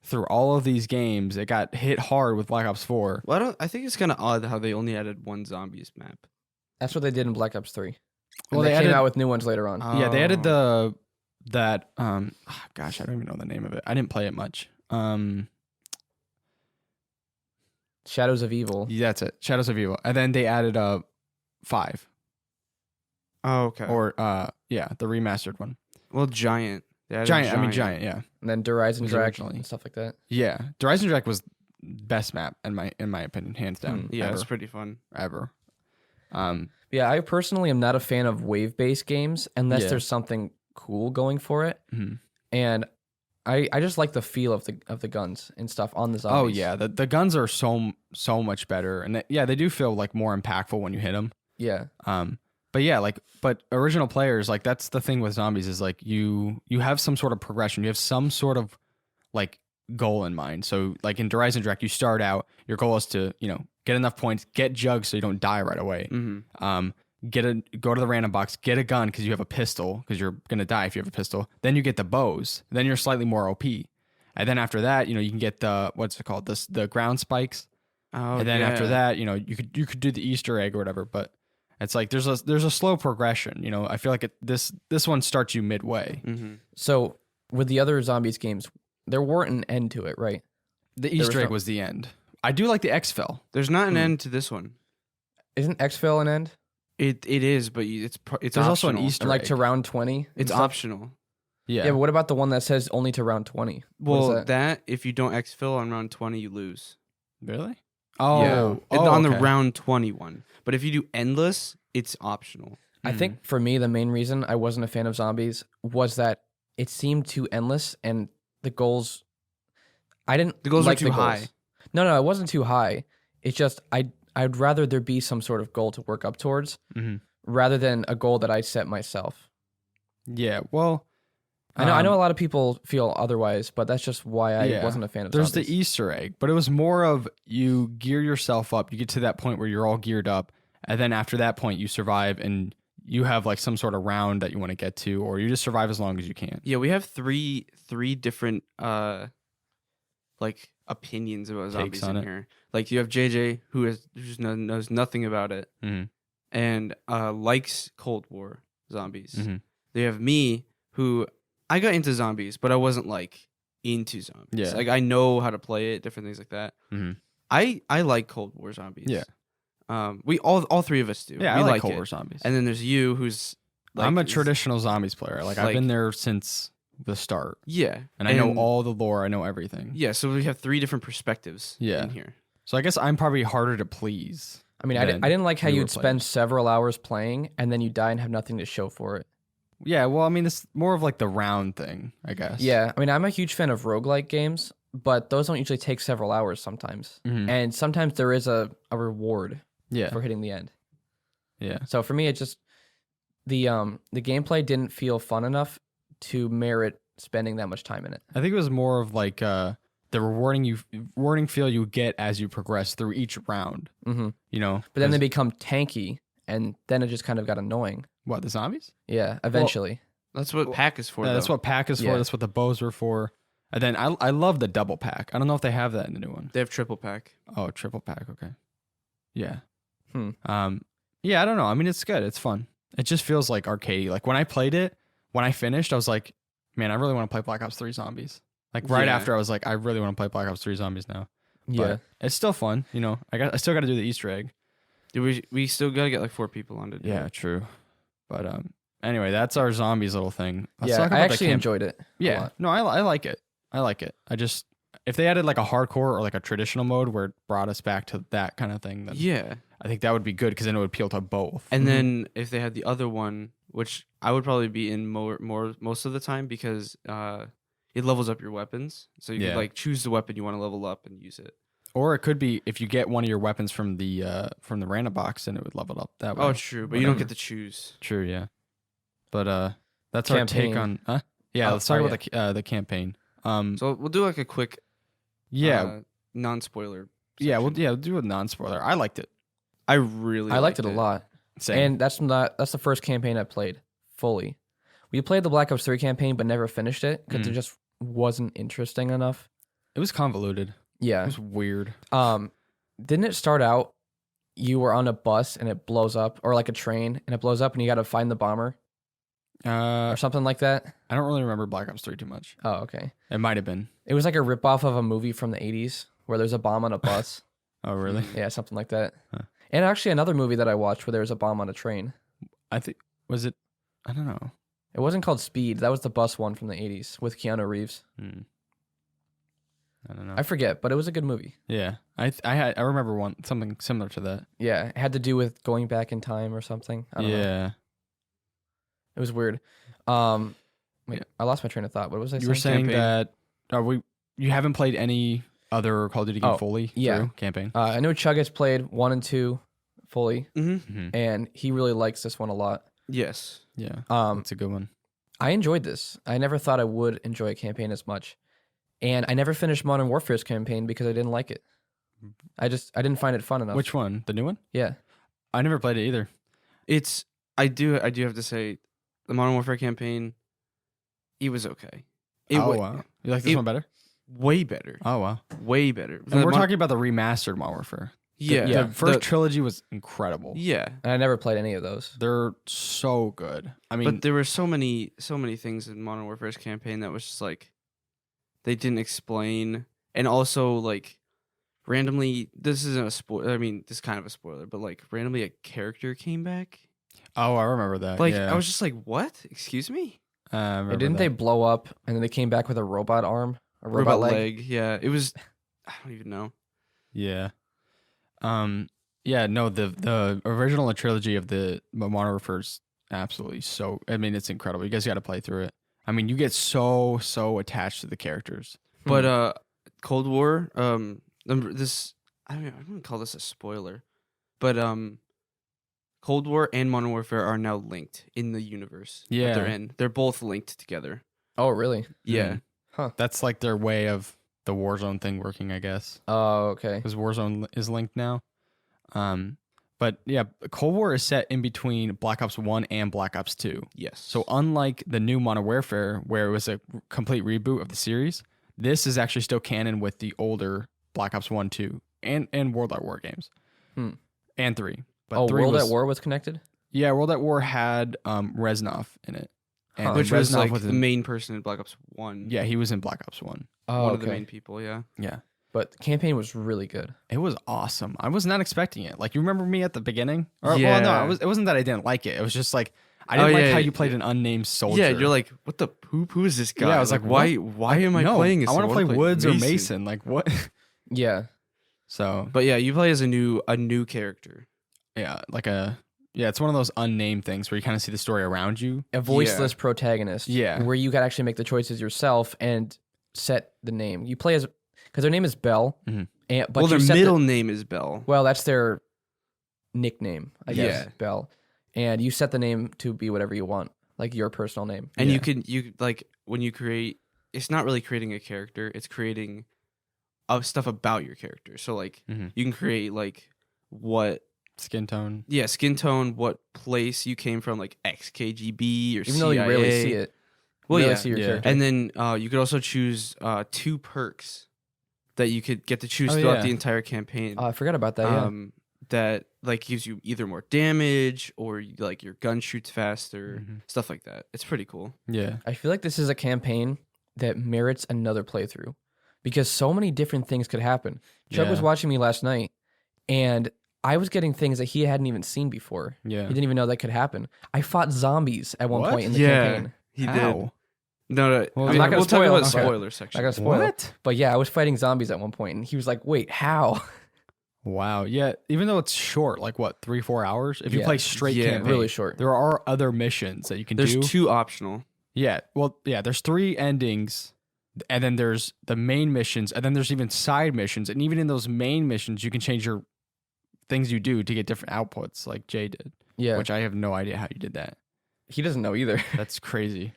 through all of these games. It got hit hard with Black Ops 4. Well, I think it's kind of odd how they only added one zombies map. That's what they did in Black Ops 3. Well, They they came added- out with new ones later on. Yeah, they added Oh. that gosh, I don't even know the name of it. I didn't play it much. Shadows of Evil. Yeah, that's it. Shadows of Evil. And then they added 5 Oh, okay. or the remastered one. Well, Giant. They added Giant, yeah. And then Horizon Was Drac originally. and stuff like that. Yeah, Horizon Drac was best map in my opinion, hands down. Yeah, ever, it's pretty fun. ever. Yeah, I personally am not a fan of wave-based games unless Yeah. there's something cool going for it. Mhm. And I just like the feel of the guns and stuff on the zombies. Oh yeah, the guns are so much better, and they do feel like more impactful when you hit them. Yeah. But yeah, but original players, like that's the thing with zombies is like you have some sort of progression, you have some sort of like goal in mind. So like in Horizon Drac, you start out, your goal is to get enough points, get Jug so you don't die right away. Mm-hmm. Go to the random box, get a gun because you have a pistol because you're gonna die if you have a pistol. Then you get the bows. Then you're slightly more OP. And then after that, you can get the what's it called? The ground spikes. Oh, And then after that, you could do the Easter egg or whatever. But it's like there's a slow progression. I feel like this one starts you midway. Mm-hmm. So with the other zombies games, there weren't an end to it, right? The was Easter egg no- was the end. I do like the exfil. There's not an end to this one. Isn't exfil an end? It is, but it's There's also an optional. Easter And like egg. to round 20? and It's stuff? optional. Yeah. Yeah, but what about the one that says only to round 20? What is Well, that? if you don't exfil on round 20, you lose. Really? Oh, yeah. On the okay. round 21. But if you do endless, it's optional. I think for me, the main reason I wasn't a fan of zombies was that it seemed too endless and the goals. I didn't. The goals like are too the goals. high. No, it wasn't too high. It's just I'd rather there be some sort of goal to work up towards Mhm. rather than a goal that I set myself. Yeah. Well, I know a lot of people feel otherwise, but that's just why I wasn't a fan of There's zombies. the Easter egg, but it was more of you gear yourself up. You get to that point where you're all geared up, and then after that point, you survive, and you have like some sort of round that you want to get to, or you just survive as long as you can. Yeah, we have three different like opinions about zombies on in it. here. Like you have JJ who knows nothing about it Mm-hmm. and likes Cold War zombies. Mm-hmm. They have me who I got into zombies, but I wasn't like into zombies. Yeah. Like I know how to play it, different things like that. Mm-hmm. I like Cold War zombies. Yeah. We all three of us do. Yeah, we I like Cold it. War zombies. And then there's you who's like, I'm a traditional zombies player. Like I've been there since the start. Yeah. And I know all the lore. I know everything. Yeah, so we have three different perspectives in here. So I guess I'm probably harder to please. I mean, I didn't like how newer you'd spend several hours playing and then you die and have nothing to show for it. Yeah, well, I mean, it's more of like the round thing, I guess. Yeah, I mean, I'm a huge fan of roguelike games, but those don't usually take several hours sometimes. Mhm. And sometimes there is a reward Yeah. for hitting the end. Yeah. So for me, it just the gameplay didn't feel fun enough to merit spending that much time in it. I think it was more of like the rewarding feel you get as you progress through each round. Mm-hmm. You know, But then they 'cause- become tanky, and then it just kind of got annoying. what, the zombies? Yeah, eventually. That's what pack is for. Yeah, that's though. what pack is for. Yeah. That's what the bows were for. And then I love the double pack. I don't know if they have that in the new one. They have triple pack. Oh, triple pack. Okay. Yeah. Hmm. Yeah, I don't know. I mean, it's good. It's fun. It just feels like arcadey. Like when I played it, when I finished, I was like, man, I really want to play Black Ops 3 Zombies. Like right Yeah. after, I was like, I really want to play Black Ops 3 Zombies now. Yeah. But it's still fun. You know, I still got to do the Easter egg. We still gotta get like 4 people on to do Yeah, it. true. But anyway, that's our zombies little thing. Let's Yeah, talk I about the actually enjoyed it. A Yeah, lot. no, I like it. I like it. I just if they added like a hardcore or like a traditional mode where it brought us back to that kind of thing, then Yeah. I think that would be good because then it would appeal to both. And then if they had the other one, which I would probably be in more most of the time because it levels up your weapons. So you Yeah. can like choose the weapon you want to level up and use it. Or it could be if you get one of your weapons from the random box, then it would level up that way. Oh, true, but you don't Whatever. get to choose. True, yeah. But that's our take Campaign. on. Yeah, Oh, let's talk oh, about the campaign. So we'll do like a quick non-spoiler. We'll do a non-spoiler. I liked it. I really I liked it a lot. Same. And that's the first campaign I played fully. We played the Black Ops 3 campaign but never finished it because it just wasn't interesting enough. It was convoluted. It Yeah. was weird. Didn't it start out you were on a bus and it blows up, or like a train and it blows up and you got to find the bomber or something like that? I don't really remember Black Ops 3 too much. Oh, okay. It might have been. It was like a ripoff of a movie from the 80s where there's a bomb on a bus. Oh, really? Yeah, something like that. Huh. And actually another movie that I watched where there was a bomb on a train. I think was it. I don't know. It wasn't called Speed. That was the bus one from the 80s with Keanu Reeves. I don't know. I forget, but it was a good movie. Yeah, I remember something similar to that. Yeah, it had to do with going back in time or something. I don't know. Yeah, It was weird. Wait, I lost my train of thought. What was I saying? you were saying Campaign. that you haven't played any other Call of Duty game Oh, fully yeah. through campaign. I know Chug has played 1 and 2 fully, Mm-hmm. and he really likes this one a lot. Yes. Yeah, Um, it's a good one. I enjoyed this. I never thought I would enjoy a campaign as much. And I never finished Modern Warfare's campaign because I didn't like it. I didn't find it fun enough. Which one? The new one? Yeah. I never played it either. I do have to say, the Modern Warfare campaign, it was okay. Wow, you like this it- one better? Way better. Oh wow. Way better. And we're talking about the remastered Modern Warfare. Yeah. The first trilogy was incredible. Yeah. And I never played any of those. They're so good. I mean, But there were so many things in Modern Warfare's campaign that was just like they didn't explain, and also like randomly. This isn't a spoiler. I mean, this is kind of a spoiler, but like randomly a character came back. oh, I remember that. Like yeah. I was just like, what? Excuse me? I remember Didn't they that. blow up and then they came back with a robot arm? A robot, leg? Yeah. It was. I don't even know. Yeah. Yeah, no, the original trilogy of the Modern Warfare's absolutely so. I mean, it's incredible. You guys got to play through it. I mean, you get so attached to the characters. But Cold War. This I wouldn't call this a spoiler, but Cold War and Modern Warfare are now linked in the universe. that Yeah. they're in. They're both linked together. Oh, really? Yeah. That's like their way of the Warzone thing working, I guess. Oh, okay. Because Warzone is linked now. But yeah, Cold War is set in between Black Ops 1 and Black Ops 2. Yes. So unlike the new Modern Warfare, where it was a complete reboot of the series, this is actually still canon with the older Black Ops 1, 2, and World at War games. And 3. But 3 World at War was connected? Yeah, World at War had Reznov in it. And Which was Reznov like the main person in Black Ops 1. Yeah, he was in Black Ops 1. Oh, One of the main people, yeah. Yeah. But the campaign was really good. It was awesome. I was not expecting it. Like, you remember me at the beginning? Well, Yeah. no, it wasn't that I didn't like it. It was just like, I didn't like how you played an unnamed soldier. Yeah, you're like, what the poop? Who is this guy? Yeah, I was like, why am I playing this? I want to play Woods or Mason. Like, what? Yeah. So, But yeah, you play as a new character. yeah, it's one of those unnamed things where you kind of see the story around you. A voiceless protagonist. Yeah. Where you can actually make the choices yourself and set the name. You play as, because their name is Bell. But their middle name is Bell. Well, that's their nickname, I guess. Yeah. Bell. And you set the name to be whatever you want, like your personal name. And you like when you create, it's not really creating a character, it's creating stuff about your character. So like you can create like what skin tone. Yeah, skin tone, what place you came from, like XKGB or Even CIA. though you rarely see it. Well, Rarely yeah. see your character. And then you could also choose 2 perks that you could get to choose throughout the entire campaign. I forgot about that, yeah. That like gives you either more damage or like your gun shoots faster, stuff like that. It's pretty cool. Yeah. I feel like this is a campaign that merits another playthrough because so many different things could happen. Chug was watching me last night and I was getting things that he hadn't even seen before. Yeah. He didn't even know that could happen. I fought zombies at one point in the campaign. He How? did. No, I'm not gonna we'll talk spoil. about Okay. spoiler section. I got spoiled. What? But yeah, I was fighting zombies at one point and he was like, wait, how? Wow. Yeah. Even though it's short, like what, 3-4 hours? If you Yeah. play straight Yeah. campaign, Really short. there are other missions that you can There's do. 2 optional. Yeah. Well, yeah, there's 3 endings, and then there's the main missions, and then there's even side missions. And even in those main missions, you can change your things you do to get different outputs, like Jay did. Yeah. Which I have no idea how you did that. He doesn't know either. That's crazy.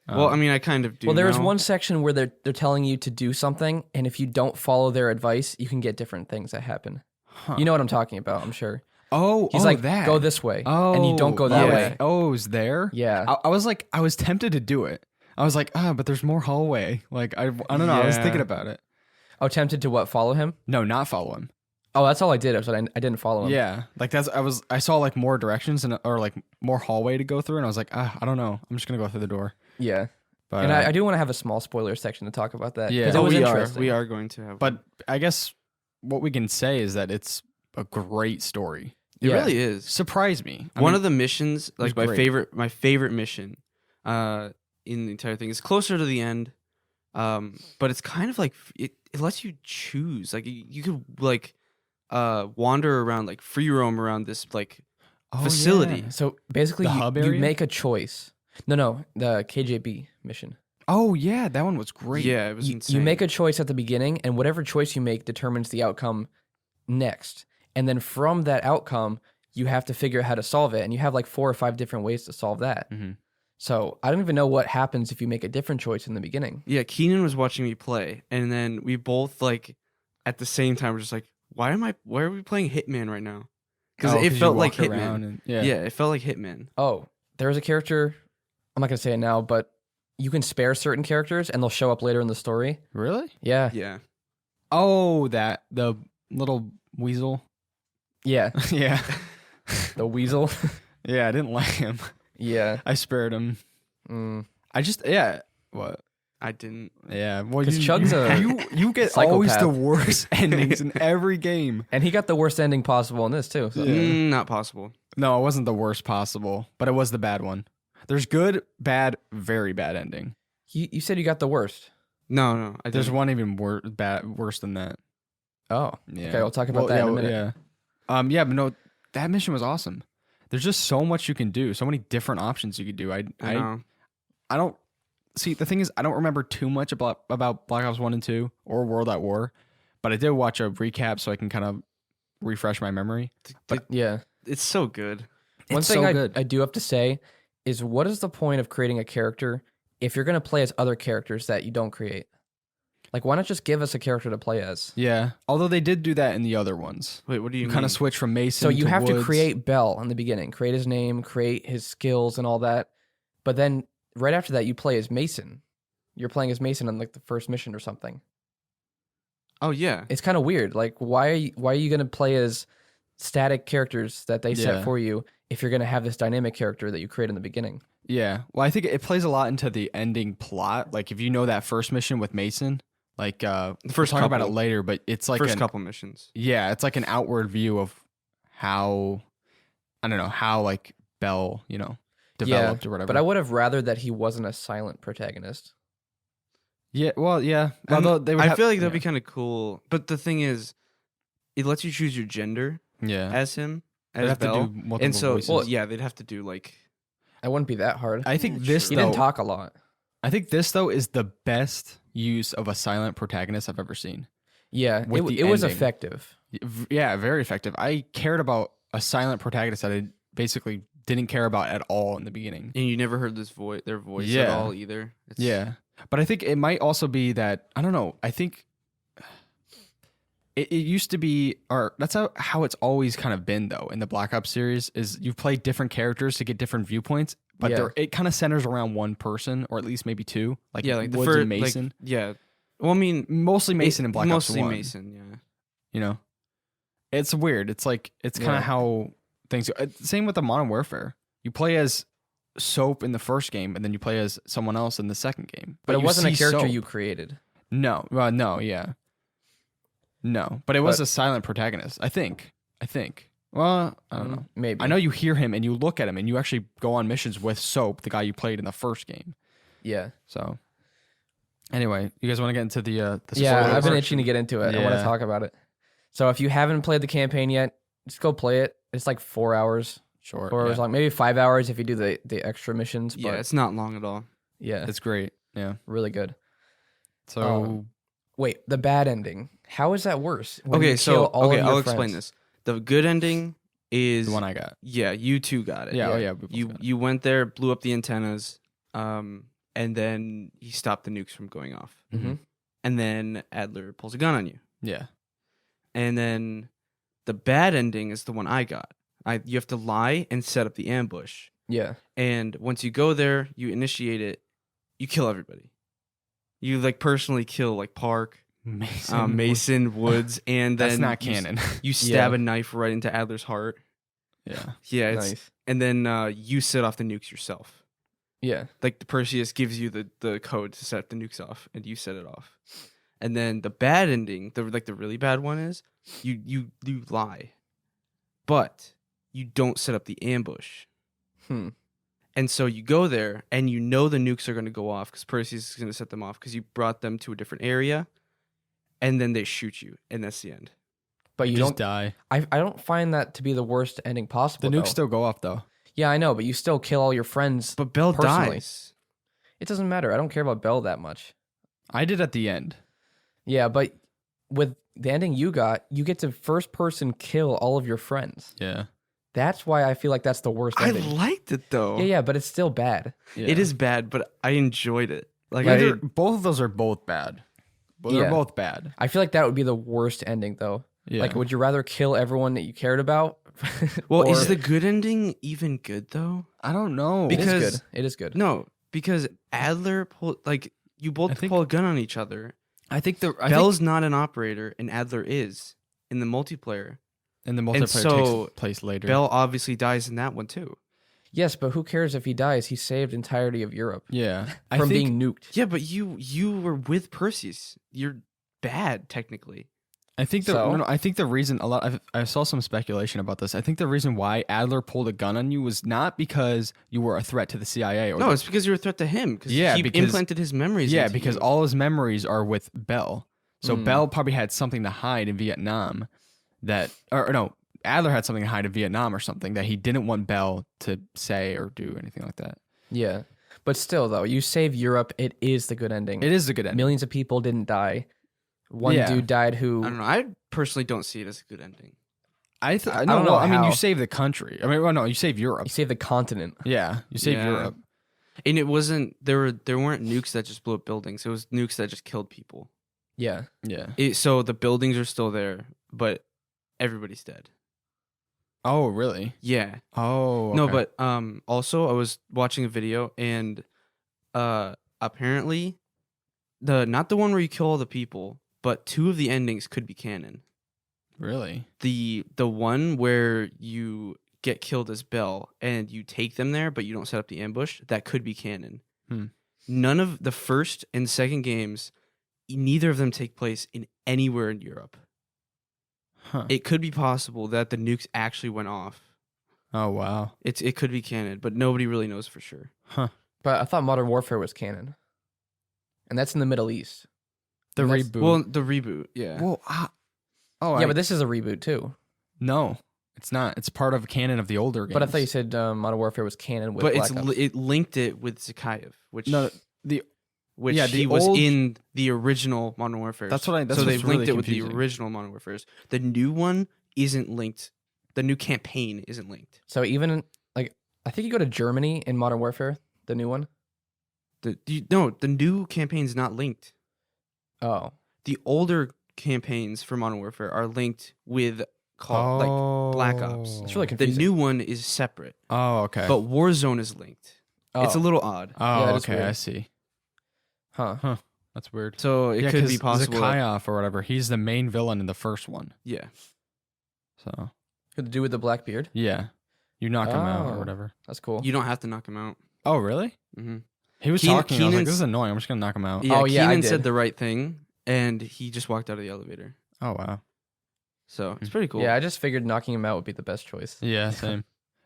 Well, I mean, I kind of do. Well, there was know. one section where they're telling you to do something, and if you don't follow their advice, you can get different things that happen. Huh. You know what I'm talking about, I'm sure. Oh, He's like, that. go this way, Oh, and you don't go that yeah. way. Oh, it was there? Yeah. I was like, I was tempted to do it. I was like, but there's more hallway. Like, I don't know. I was Yeah. thinking about it. Oh, tempted to what? Follow him? No, not follow him. Oh, that's all I did. I didn't follow him. Yeah, like I saw like more directions or like more hallway to go through, and I was like, I don't know. I'm just gonna go through the door. Yeah. But And I do want to have a small spoiler section to talk about that. Yeah. 'cause it Oh, was we interesting. are going to have. but I guess what we can say is that it's a great story. It Yeah. really is. Surprised me. One of the missions, like was great. my favorite mission, in the entire thing is closer to the end, but it's kind of like it lets you choose. Like you could like wander around, like free roam around this like facility. Yeah. So basically, The hub you area? make a choice. No, the KJB mission. Oh yeah, that one was great. Yeah, it was insane. You make a choice at the beginning, and whatever choice you make determines the outcome next. And then from that outcome, you have to figure out how to solve it. And you have like 4 or 5 different ways to solve that. Mhm. So I don't even know what happens if you make a different choice in the beginning. Yeah, Keenan was watching me play, and then we both like at the same time were just like, why are we playing Hitman right now? Because Oh, it 'cause you felt like walk Hitman. around and- yeah, it felt like Hitman. Oh, there was a character. I'm not going to say it now, but you can spare certain characters and they'll show up later in the story. Really? Yeah. Yeah. Oh, the little weasel. Yeah. Yeah. The weasel. Yeah, I didn't like him. Yeah. I spared him. Mm. I just what? I didn't. Yeah, well, 'Cause Chug's a you get always the psychopath. worst endings in every game. And he got the worst ending possible in this, too. So. Yeah. Not possible. No, it wasn't the worst possible, but it was the bad one. There's good, bad, very bad ending. You said you got the worst. No, I There's didn't. one even worse than that. Oh. Yeah. Okay, we'll talk about that in a minute. Yeah. Yeah, but no, that mission was awesome. There's just so much you can do, so many different options you could do. I know. I don't see the thing is I don't remember too much about Black Ops 1 and 2 or World at War, but I did watch a recap so I can kind of refresh my memory. But Yeah. It's so good. One it's thing so I good. do have to say is what is the point of creating a character if you're gonna play as other characters that you don't create, like why not just give us a character to play as? Yeah. Although they did do that in the other ones. Wait, what do you Kind mean? of switch from Mason. So you to have Woods. to create Bell in the beginning, create his name, create his skills and all that. But then right after that, you play as Mason. You're playing as Mason on like the first mission or something. Oh yeah. It's kind of weird. Like why are you gonna play as static characters that they set Yeah. for you if you're gonna have this dynamic character that you create in the beginning? Yeah. Well, I think it plays a lot into the ending plot. Like if you know that first mission with Mason, like the first we'll talk about it couple. later, but it's like First couple missions. Yeah, it's like an outward view of how I don't know how like Bell, developed or whatever. But I would have rather that he wasn't a silent protagonist. Yeah, well, yeah. And Although they would I have- feel like that'd be yeah. kind of cool. But the thing is, it lets you choose your gender Yeah. as him, They'd as have Bell. to do multiple And so, voices. well, yeah, they'd have to do like. It wouldn't be that hard. I think Yeah, this sure. He though, didn't talk a lot. I think this though is the best use of a silent protagonist I've ever seen. Yeah, With the it was ending. effective. Yeah, very effective. I cared about a silent protagonist that I basically didn't care about at all in the beginning. And you never heard their voice at Yeah. all either. It's, Yeah. But I think it might also be that, I don't know, I think it used to be, or that's how it's always kind of been though in the Black Ops series, is you play different characters to get different viewpoints, but Yeah. it kind of centers around one person, or at least maybe two, like, yeah, like the Woods first and Mason. yeah. Well, I mean, Mostly Mason and Black mostly Ops 1. Mason. Yeah. You know? It's weird. It's like, it's kind Yeah. of how things go. Same with the Modern Warfare. You play as Soap in the first game, and then you play as someone else in the second game. But it you wasn't a see character Soap. you created. No. Well, no, yeah. No. But it was But- a silent protagonist, I think. Well, I don't know. Maybe. I know you hear him and you look at him and you actually go on missions with Soap, the guy you played in the first game. Yeah. So anyway, you guys want to get into the Yeah, spoilers? I've been itching to get into it. I want to Yeah. talk about it. So if you haven't played the campaign yet, just go play it. It's like 4 hours. Sure. 4 hours yeah. long, maybe 5 hours if you do the extra missions. Yeah, But it's not long at all. yeah, It's great. Yeah. really good. So Wait, the bad ending. How is that worse? when Okay, you so kill all of your I'll explain friends? this. The good ending is the one I got. yeah, you two got it. Yeah, yeah. oh yeah. we both You got it. you went there, blew up the antennas, and then he stopped the nukes from going off. Mhm. And then Adler pulls a gun on you. Yeah. And then the bad ending is the one I got. You have to lie and set up the ambush. Yeah. And once you go there, you initiate it, you kill everybody. You like personally kill like Park, Mason, Woods, and then That's not you canon. You stab Yeah. a knife right into Adler's heart. yeah. Yeah, it's, Nice. and then you set off the nukes yourself. Yeah. Like the Perseus gives you the code to set the nukes off, and you set it off. And then the bad ending, the really bad one is you lie, but you don't set up the ambush. Hmm. And so you go there, and you know the nukes are going to go off because Perseus is going to set them off because you brought them to a different area, and then they shoot you, and that's the end. But you just don't. die. I don't find that to be the worst ending possible. The nukes though. still go off though. Yeah, I know, but you still kill all your friends. But Bell Personally. dies. It doesn't matter. I don't care about Bell that much. I did at the end. Yeah, but with the ending you got, you get to first person kill all of your friends. Yeah. That's why I feel like that's the worst I ending. liked it though. Yeah, but it's still bad. Yeah. It is bad, but I enjoyed it. Like Yeah, I they're- both of those are both bad. But Yeah. they're both bad. I feel like that would be the worst ending, though. Yeah. Like, would you rather kill everyone that you cared about? Well, Or- is the good ending even good though? I don't know. It is because- good. It is good. No, because Adler pulled like you both I think- pull a gun on each other. I think Bell's not an operator, and Adler is in the multiplayer. and the multiplayer so takes place later. Bell obviously dies in that one too. Yes, but who cares if he dies? He saved entirety of Europe yeah. I from think, being nuked. Yeah, but you were with Perseus. You're bad technically. I think So? I think the reason I saw some speculation about this. I think the reason why Adler pulled a gun on you was not because you were a threat to the CIA or No, it's because you're a threat to him. Yeah, he because- implanted his memories. yeah, into because you. all his memories are with Bell. So Mm. Bell probably had something to hide in Vietnam that or no, Adler had something to hide in Vietnam or something that he didn't want Bell to say or do anything like that. Yeah. But still, though, you save Europe. It is the good ending. It is a good ending. Millions of people didn't die. One Yeah. dude died who. I don't know. I personally don't see it as a good ending. I don't no, know I mean how. you save the country. I mean, well, no, you save Europe. You save the continent. Yeah, you save Yeah. Europe. And it wasn't there weren't nukes that just blew up buildings. It was nukes that just killed people. Yeah. So the buildings are still there, but everybody's dead. Oh, really? Yeah. Oh, okay. No, but also I was watching a video and apparently not the one where you kill all the people, but 2 of the endings could be canon. Really? The one where you get killed as Belle and you take them there, but you don't set up the ambush, that could be canon. None of the first and second games, neither of them take place in anywhere in Europe. Huh. It could be possible that the nukes actually went off. Oh, wow. It could be canon, but nobody really knows for sure. Huh. But I thought Modern Warfare was canon. And that's in the Middle East. The And that's- reboot. Well, the reboot, yeah. Well, Yeah, but this is a reboot too. no, it's not. It's part of a canon of the older games. But I thought you said Modern Warfare was canon with But Black Ops. it linked it with Zakhaev, which no, yeah, he the was old- in the original Modern Warfare. That's what I. That's so they what's linked really it with the confusing. original Modern Warfares. The new one isn't linked. The new campaign isn't linked. So even like I think you go to Germany in Modern Warfare, the new one. The new campaign's not linked. Oh. The older campaigns for Modern Warfare are linked with like Black Ops. It's really The confusing. new one is separate, Oh, okay. but Warzone is linked. It's a little odd. oh, Yeah, it is okay. weird. I see. Huh. That's weird. So it yeah, could be 'cause possible. that- Zakhaev or whatever. He's the main villain in the first one. yeah. So Could do with the black beard. yeah, you knock him out or Oh. whatever. That's cool. You don't have to knock him out. Oh, really? Mm-hmm. He was Keenan- talking. I was like, Keenan's- this is annoying. I'm just gonna knock him out. Yeah, Oh, yeah, I Keenan did. said the right thing, and he just walked out of the elevator. Oh, wow. So it's pretty cool. Yeah, I just figured knocking him out would be the best choice. Yeah, same.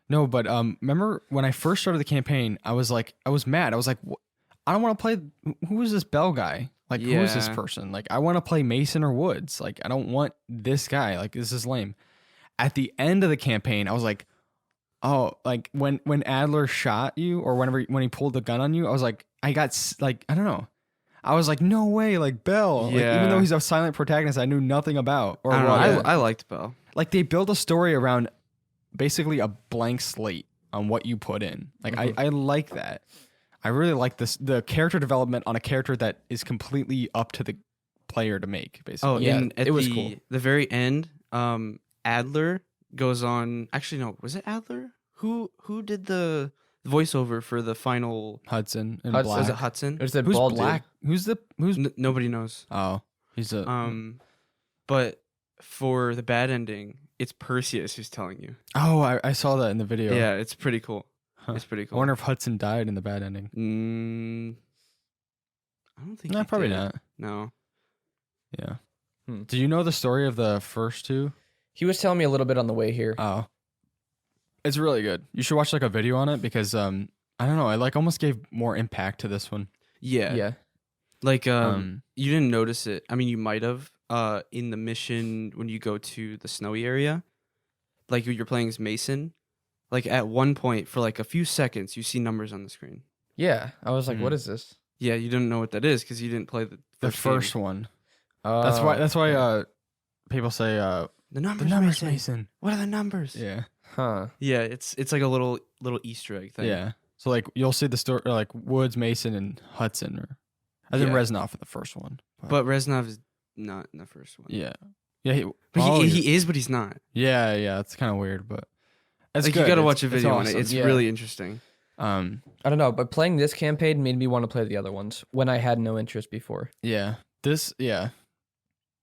No, but remember when I first started the campaign, I was mad. I was like, I don't want to play. Who is this Bell guy? Like, who is this Yeah. person? Like, I want to play Mason or Woods. Like, I don't want this guy. Like, this is lame. At the end of the campaign, I was like, oh, like when Adler shot you or when he pulled the gun on you, I was like, I don't know. I was like, no way, like Bell. Like, even Yeah. though he's a silent protagonist, I knew nothing about. Or I don't know. what. I liked Bell. Like they build a story around basically a blank slate on what you put in. Like I like that. I really like the character development on a character that is completely up to the player to make. Basically, Oh, Yeah, and at it was the, cool. the very end, Adler goes on. Actually, no, was it Adler? Who did the voiceover for the final? Hudson and Hudson. Black. Was it Hudson? There's that Who's bald Black? Who's Nobody knows. Oh, he's a. But for the bad ending, it's Perseus who's telling you. Oh, I saw that in the video. Yeah, it's pretty cool. Huh. It's pretty I cool. wonder if Hudson died in the bad ending. I don't think. No, he probably did. not. No. Yeah. Hmm. Do you know the story of the first two? He was telling me a little bit on the way here. Oh, it's really good. You should watch like a video on it because I don't know. I like almost gave more impact to this one. Yeah. Yeah. Like you didn't notice it. I mean, you might have in the mission when you go to the snowy area. Like you're playing as Mason. Like at one point for like a few seconds, you see numbers on the screen. Yeah. I was like, Hmm. what is this? Yeah, you didn't know what that is because you didn't play the The first game. first one. Oh, That's why people say The numbers, the numbers, Mason. Mason. What are the numbers? Yeah. Huh. Yeah, it's like a little Easter egg thing. Yeah. So like you'll see the story like Woods, Mason, and Hudson, or I think Yeah. Reznov in the first one. But Reznov is not in the first one. yeah, yeah, But oh, he is, but he's not. yeah, yeah. It's kind of weird, but it's Like good. you got to It's- watch a it's video on it. awesome. It's Yeah. really interesting. I don't know, but playing this campaign made me want to play the other ones when I had no interest before. yeah,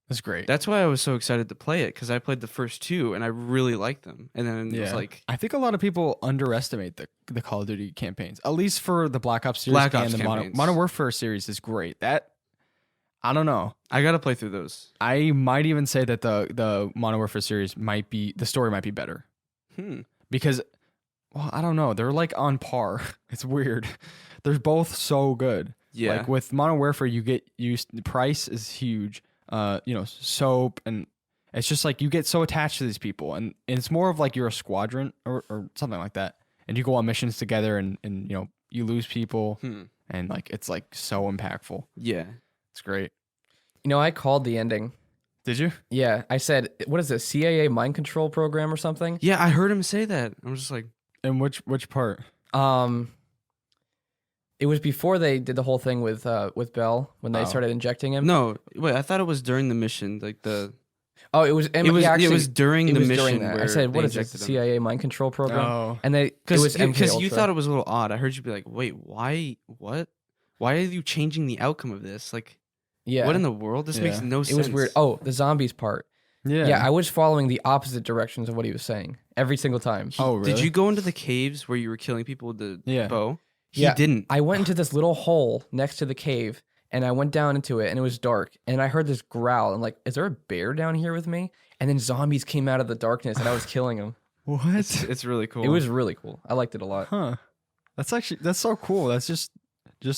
it's great. That's why I was so excited to play it because I played the first two and I really liked them. And then it was like I think a lot of people underestimate the Call of Duty campaigns, at least for the Black Ops series Black Ops and the campaigns. Modern Warfare series is great. That I don't know. I got to play through those. I might even say that the Modern Warfare series the story might be better because, well, I don't know. They're like on par. It's weird. They're both so good. Yeah. Like with Modern Warfare, you get used. The price is huge. Soap, and it's just like you get so attached to these people, and it's more of like you're a squadron or something like that, and you go on missions together, and you lose people, and like it's like so impactful. Yeah. It's great. You know, I called the ending. Did you? Yeah, I said, what is it, CIA mind control program or something? Yeah, I heard him say that. I'm just like, And which part? It was before they did the whole thing with Bell when they Oh. started injecting him. No, wait. I thought it was during the mission, like the. Oh, it was. It was. yeah, actually, it was during it the was mission during that. where I said, "What they is this? injected him. CIA mind control program?" Oh. And it was MK Because you Ultra. thought it was a little odd. I heard you be like, "Wait, why? What? Why are you changing the outcome of this? Like, yeah, what in the world? This makes Yeah. no it sense." was weird. Oh, the zombies part. Yeah. Yeah, I was following the opposite directions of what he was saying every single time. Oh, really? Did you go into the caves where you were killing people with the Yeah. bow? He Yeah. didn't. I went into this little hole next to the cave, and I went down into it, and it was dark, and I heard this growl. I'm like, "Is there a bear down here with me?" And then zombies came out of the darkness, and I was killing them. What? It's really cool. It was really cool. I liked it a lot. Huh. That's so cool. That's just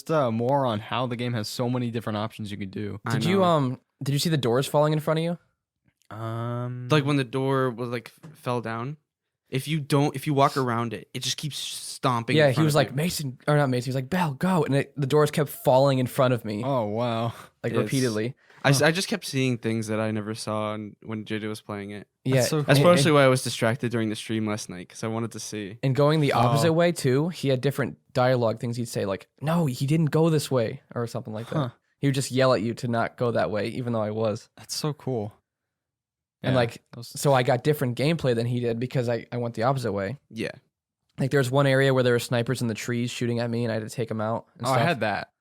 more on how the game has so many different options you can do. I Did know. you Did you see the doors falling in front of you? Like when the door was like fell down. If you walk around it, it just keeps stomping. Yeah, in he front was of like you. Mason or not Mason. He was like Bell, go, and the doors kept falling in front of me, Oh wow. like Yes. repeatedly. I just kept seeing things that I never saw when JJ was playing it. Yeah, so That's cool. partially why I was distracted during the stream last night because I wanted to see. and going the opposite Oh. way too. He had different dialogue things he'd say, like, "No, he didn't go this way," or something like that. Huh. He would just yell at you to not go that way, even though I was. That's so cool. And, like, those- So I got different gameplay than he did because I went the opposite way. Yeah. Like there's one area where there were snipers in the trees shooting at me, and I had to take them out. And oh, I stuff. had that.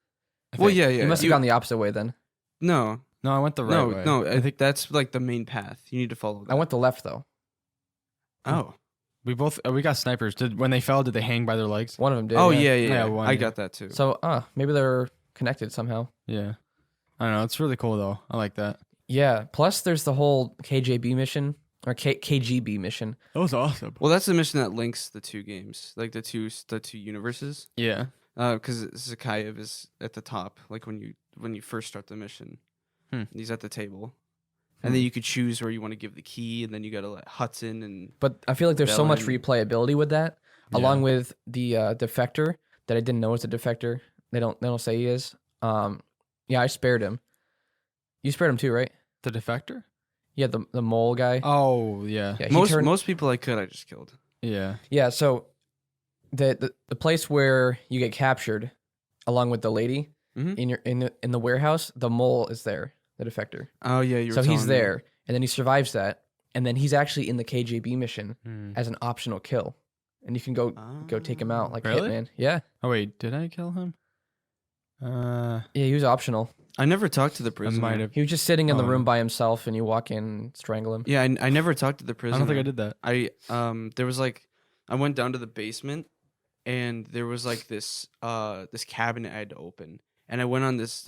I Well, think. yeah. You must have gone the opposite way then. No, No, I went the right no, way. no. I think that's like the main path. You need to follow that. I went the left though. Oh. we got snipers. When they fell, did they hang by their legs? One of them did. Oh yeah. yeah. Yeah, one, I yeah. got that too. So maybe they're connected somehow. Yeah. I don't know. It's really cool though. I like that. Yeah. Plus, there's the whole KJB mission or KGB mission. That was awesome. Well, that's the mission that links the two games, like the two universes. Yeah. Because Zakayev is at the top, like when you first start the mission. He's at the table, and then you could choose where you want to give the key, and then you got to let Hudson and. But I feel like there's so much Bellin. replayability with that, Yeah. along with the defector that I didn't know was a defector. They don't say he is. Yeah, I spared him. You spared him too, right? The defector? Yeah, the mole guy. Oh, yeah. Yeah, he Most turned- most people I just killed. Yeah. Yeah, so the place where you get captured, along with the lady Mhm. in the warehouse, the mole is there, the defector. Oh yeah, you were So he's telling me. there, and then he survives that, and then he's actually in the KJB mission Hmm. as an optional kill, and you can go take him out like a Really? hitman. Yeah, Oh, wait. Did I kill him? yeah, he was optional. I never talked to the I prisoner. might have. He was just sitting in the Oh. room by himself, and you walk in and strangle him. Yeah, I never talked to the I prisoner. don't think I did that. There was like I went down to the basement and there was like this cabinet I had to open. And I went on this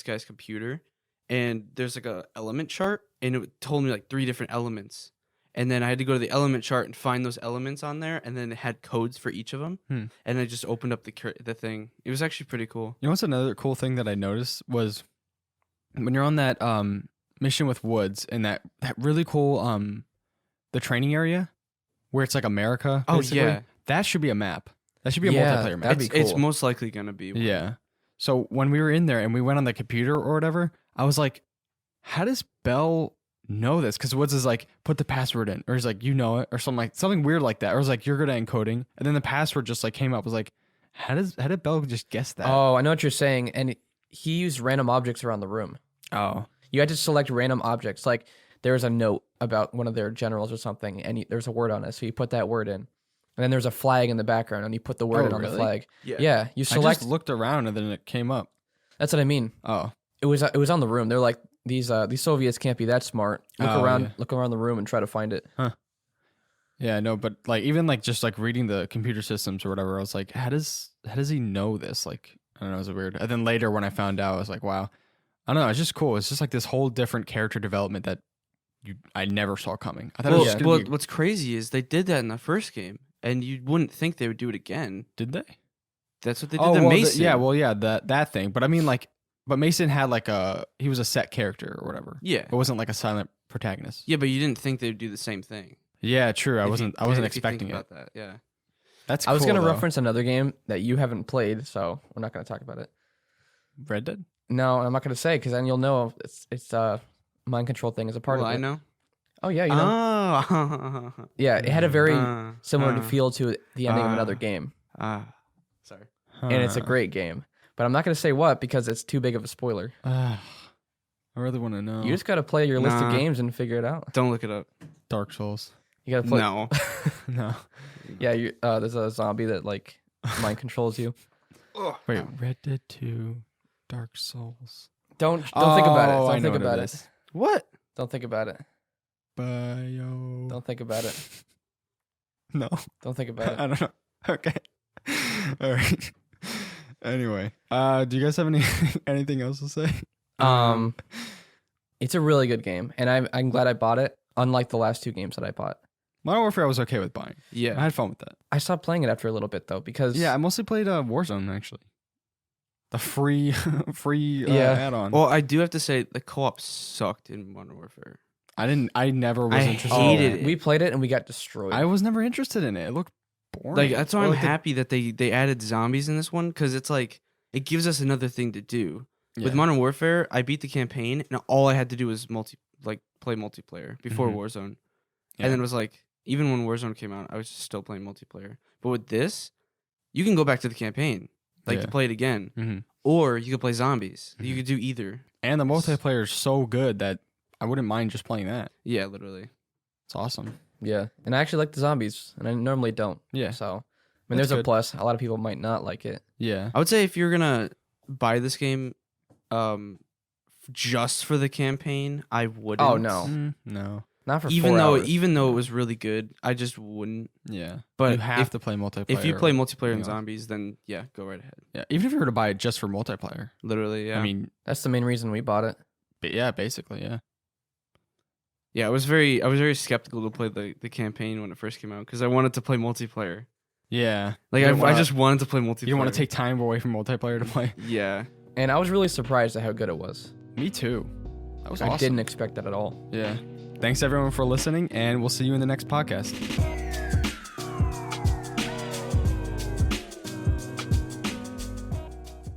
guy's computer and there's like a element chart and it told me like 3 different elements. And then I had to go to the element chart and find those elements on there and then it had codes for each of them. And I just opened up the thing. It was actually pretty cool. You know what's another cool thing that I noticed was when you're on that mission with Woods and that really cool the training area where it's like America. Oh, basically, yeah. that should be a map. That should be a Yeah, multiplayer map. that'd be It's cool. most likely going to be one. Yeah. So when we were in there and we went on the computer or whatever, I was like, how does Bell know this? Because Woods is like, put the password in, or he's like, you know it, or something weird like that. Or I was like, you're good at encoding, and then the password just like came up. I was like, how did Bell just guess that? Oh, I know what you're saying, and he used random objects around the room. Oh. You had to select random objects. Like there was a note about one of their generals or something, and there's a word on it, so you put that word in. And then there's a flag in the background, and you put the word Oh, in on really? the flag. Yeah. Yeah, you I select. just looked around and then it came up. That's what I mean. Oh. It was on the room. They're like these Soviets can't be that smart. Look Oh, around, yeah. look around the room and try to find it. Yeah, no, but like even like just like reading the computer systems or whatever, I was like, how does he know this? Like, I don't know, it was weird. And then later when I found out, I was like, wow. I don't know, it's just cool. It's just like this whole different character development that I never saw coming. I thought it was just gonna be, what's crazy is they did that in the first game, and you wouldn't think they would do it again. did they? That's what they did Oh, to well, Mason. that thing. But I mean like, but Mason had like he was a set character or whatever. Yeah. It wasn't like a silent protagonist. Yeah, but you didn't think they'd do the same thing. Yeah, true. I If wasn't you- if you think expecting it. about that. Yeah. That's I was cool, gonna though. reference another game that you haven't played, so we're not gonna talk about it. Red Dead? No, I'm not gonna say because then you'll know it's mind control thing is a part Well, of it. I know. Oh yeah, you know. Oh. Yeah, it had a very Uh, similar uh, feel to the ending of another game. Sorry. and it's a great game. But I'm not going to say what because it's too big of a spoiler. I really want to know. You just got to play your list of Nah. games and figure it out. Don't look it up. Dark Souls. You got to play. No. No. Yeah, there's a zombie that like mind controls you. Wait, Red Dead 2, Dark Souls. Don't think about it. Oh, I Don't know think what about it it. is. What? Don't think about it. Bio. Don't think about it. No. Don't think about it. I don't know. Okay. All right. Anyway, do you guys have anything else to say? It's a really good game, and I'm glad I bought it. Unlike the last 2 games that I bought, Modern Warfare I was okay with buying. I Yeah. had fun with that. I stopped playing it after a little bit though because Yeah, I mostly played Warzone actually. The free Yeah. add-on. Well, I do have to say the co-op sucked in Modern Warfare. I never was I interested. hated in it. we played it and we got destroyed. I was never interested in it. It looked boring. Like that's why Or, I'm like, the- happy that they added zombies in this one because it's like it gives us another thing to do. With Yeah. Modern Warfare, I beat the campaign and all I had to do was play multiplayer before Mhm. Warzone, Yeah. and then it was like even when Warzone came out, I was still playing multiplayer. But with this, you can go back to the campaign, like Yeah. to play it again, Mhm. or you could play zombies. You Mhm. could do either. And the multiplayer is so good that I wouldn't mind just playing that. Yeah, literally. It's awesome. yeah, and I actually like the zombies, and I normally don't. Yeah. So, I mean, That's there's a good. plus. A lot of people might not like it. Yeah. I would say if you're gonna buy this game, just for the campaign, I wouldn't. Oh, no. No. Not for Even 4 though hours. even though it was really good, I just wouldn't. Yeah. But you have if, to play multiplayer. if you play multiplayer you and know. zombies, then yeah, go right ahead. Yeah. Even if you were to buy it just for multiplayer. Literally, yeah. I mean, That's the main reason we bought it. yeah, basically, yeah. yeah, I was very skeptical to play the campaign when it first came out because I wanted to play multiplayer. Yeah. Like You don't I wanna- just wanted to play multiplayer. You don't want to take time away from multiplayer to play. Yeah. And I was really surprised at how good it was. Me too. That was I awesome. didn't expect that at all. Yeah. Thanks everyone for listening, and we'll see you in the next podcast.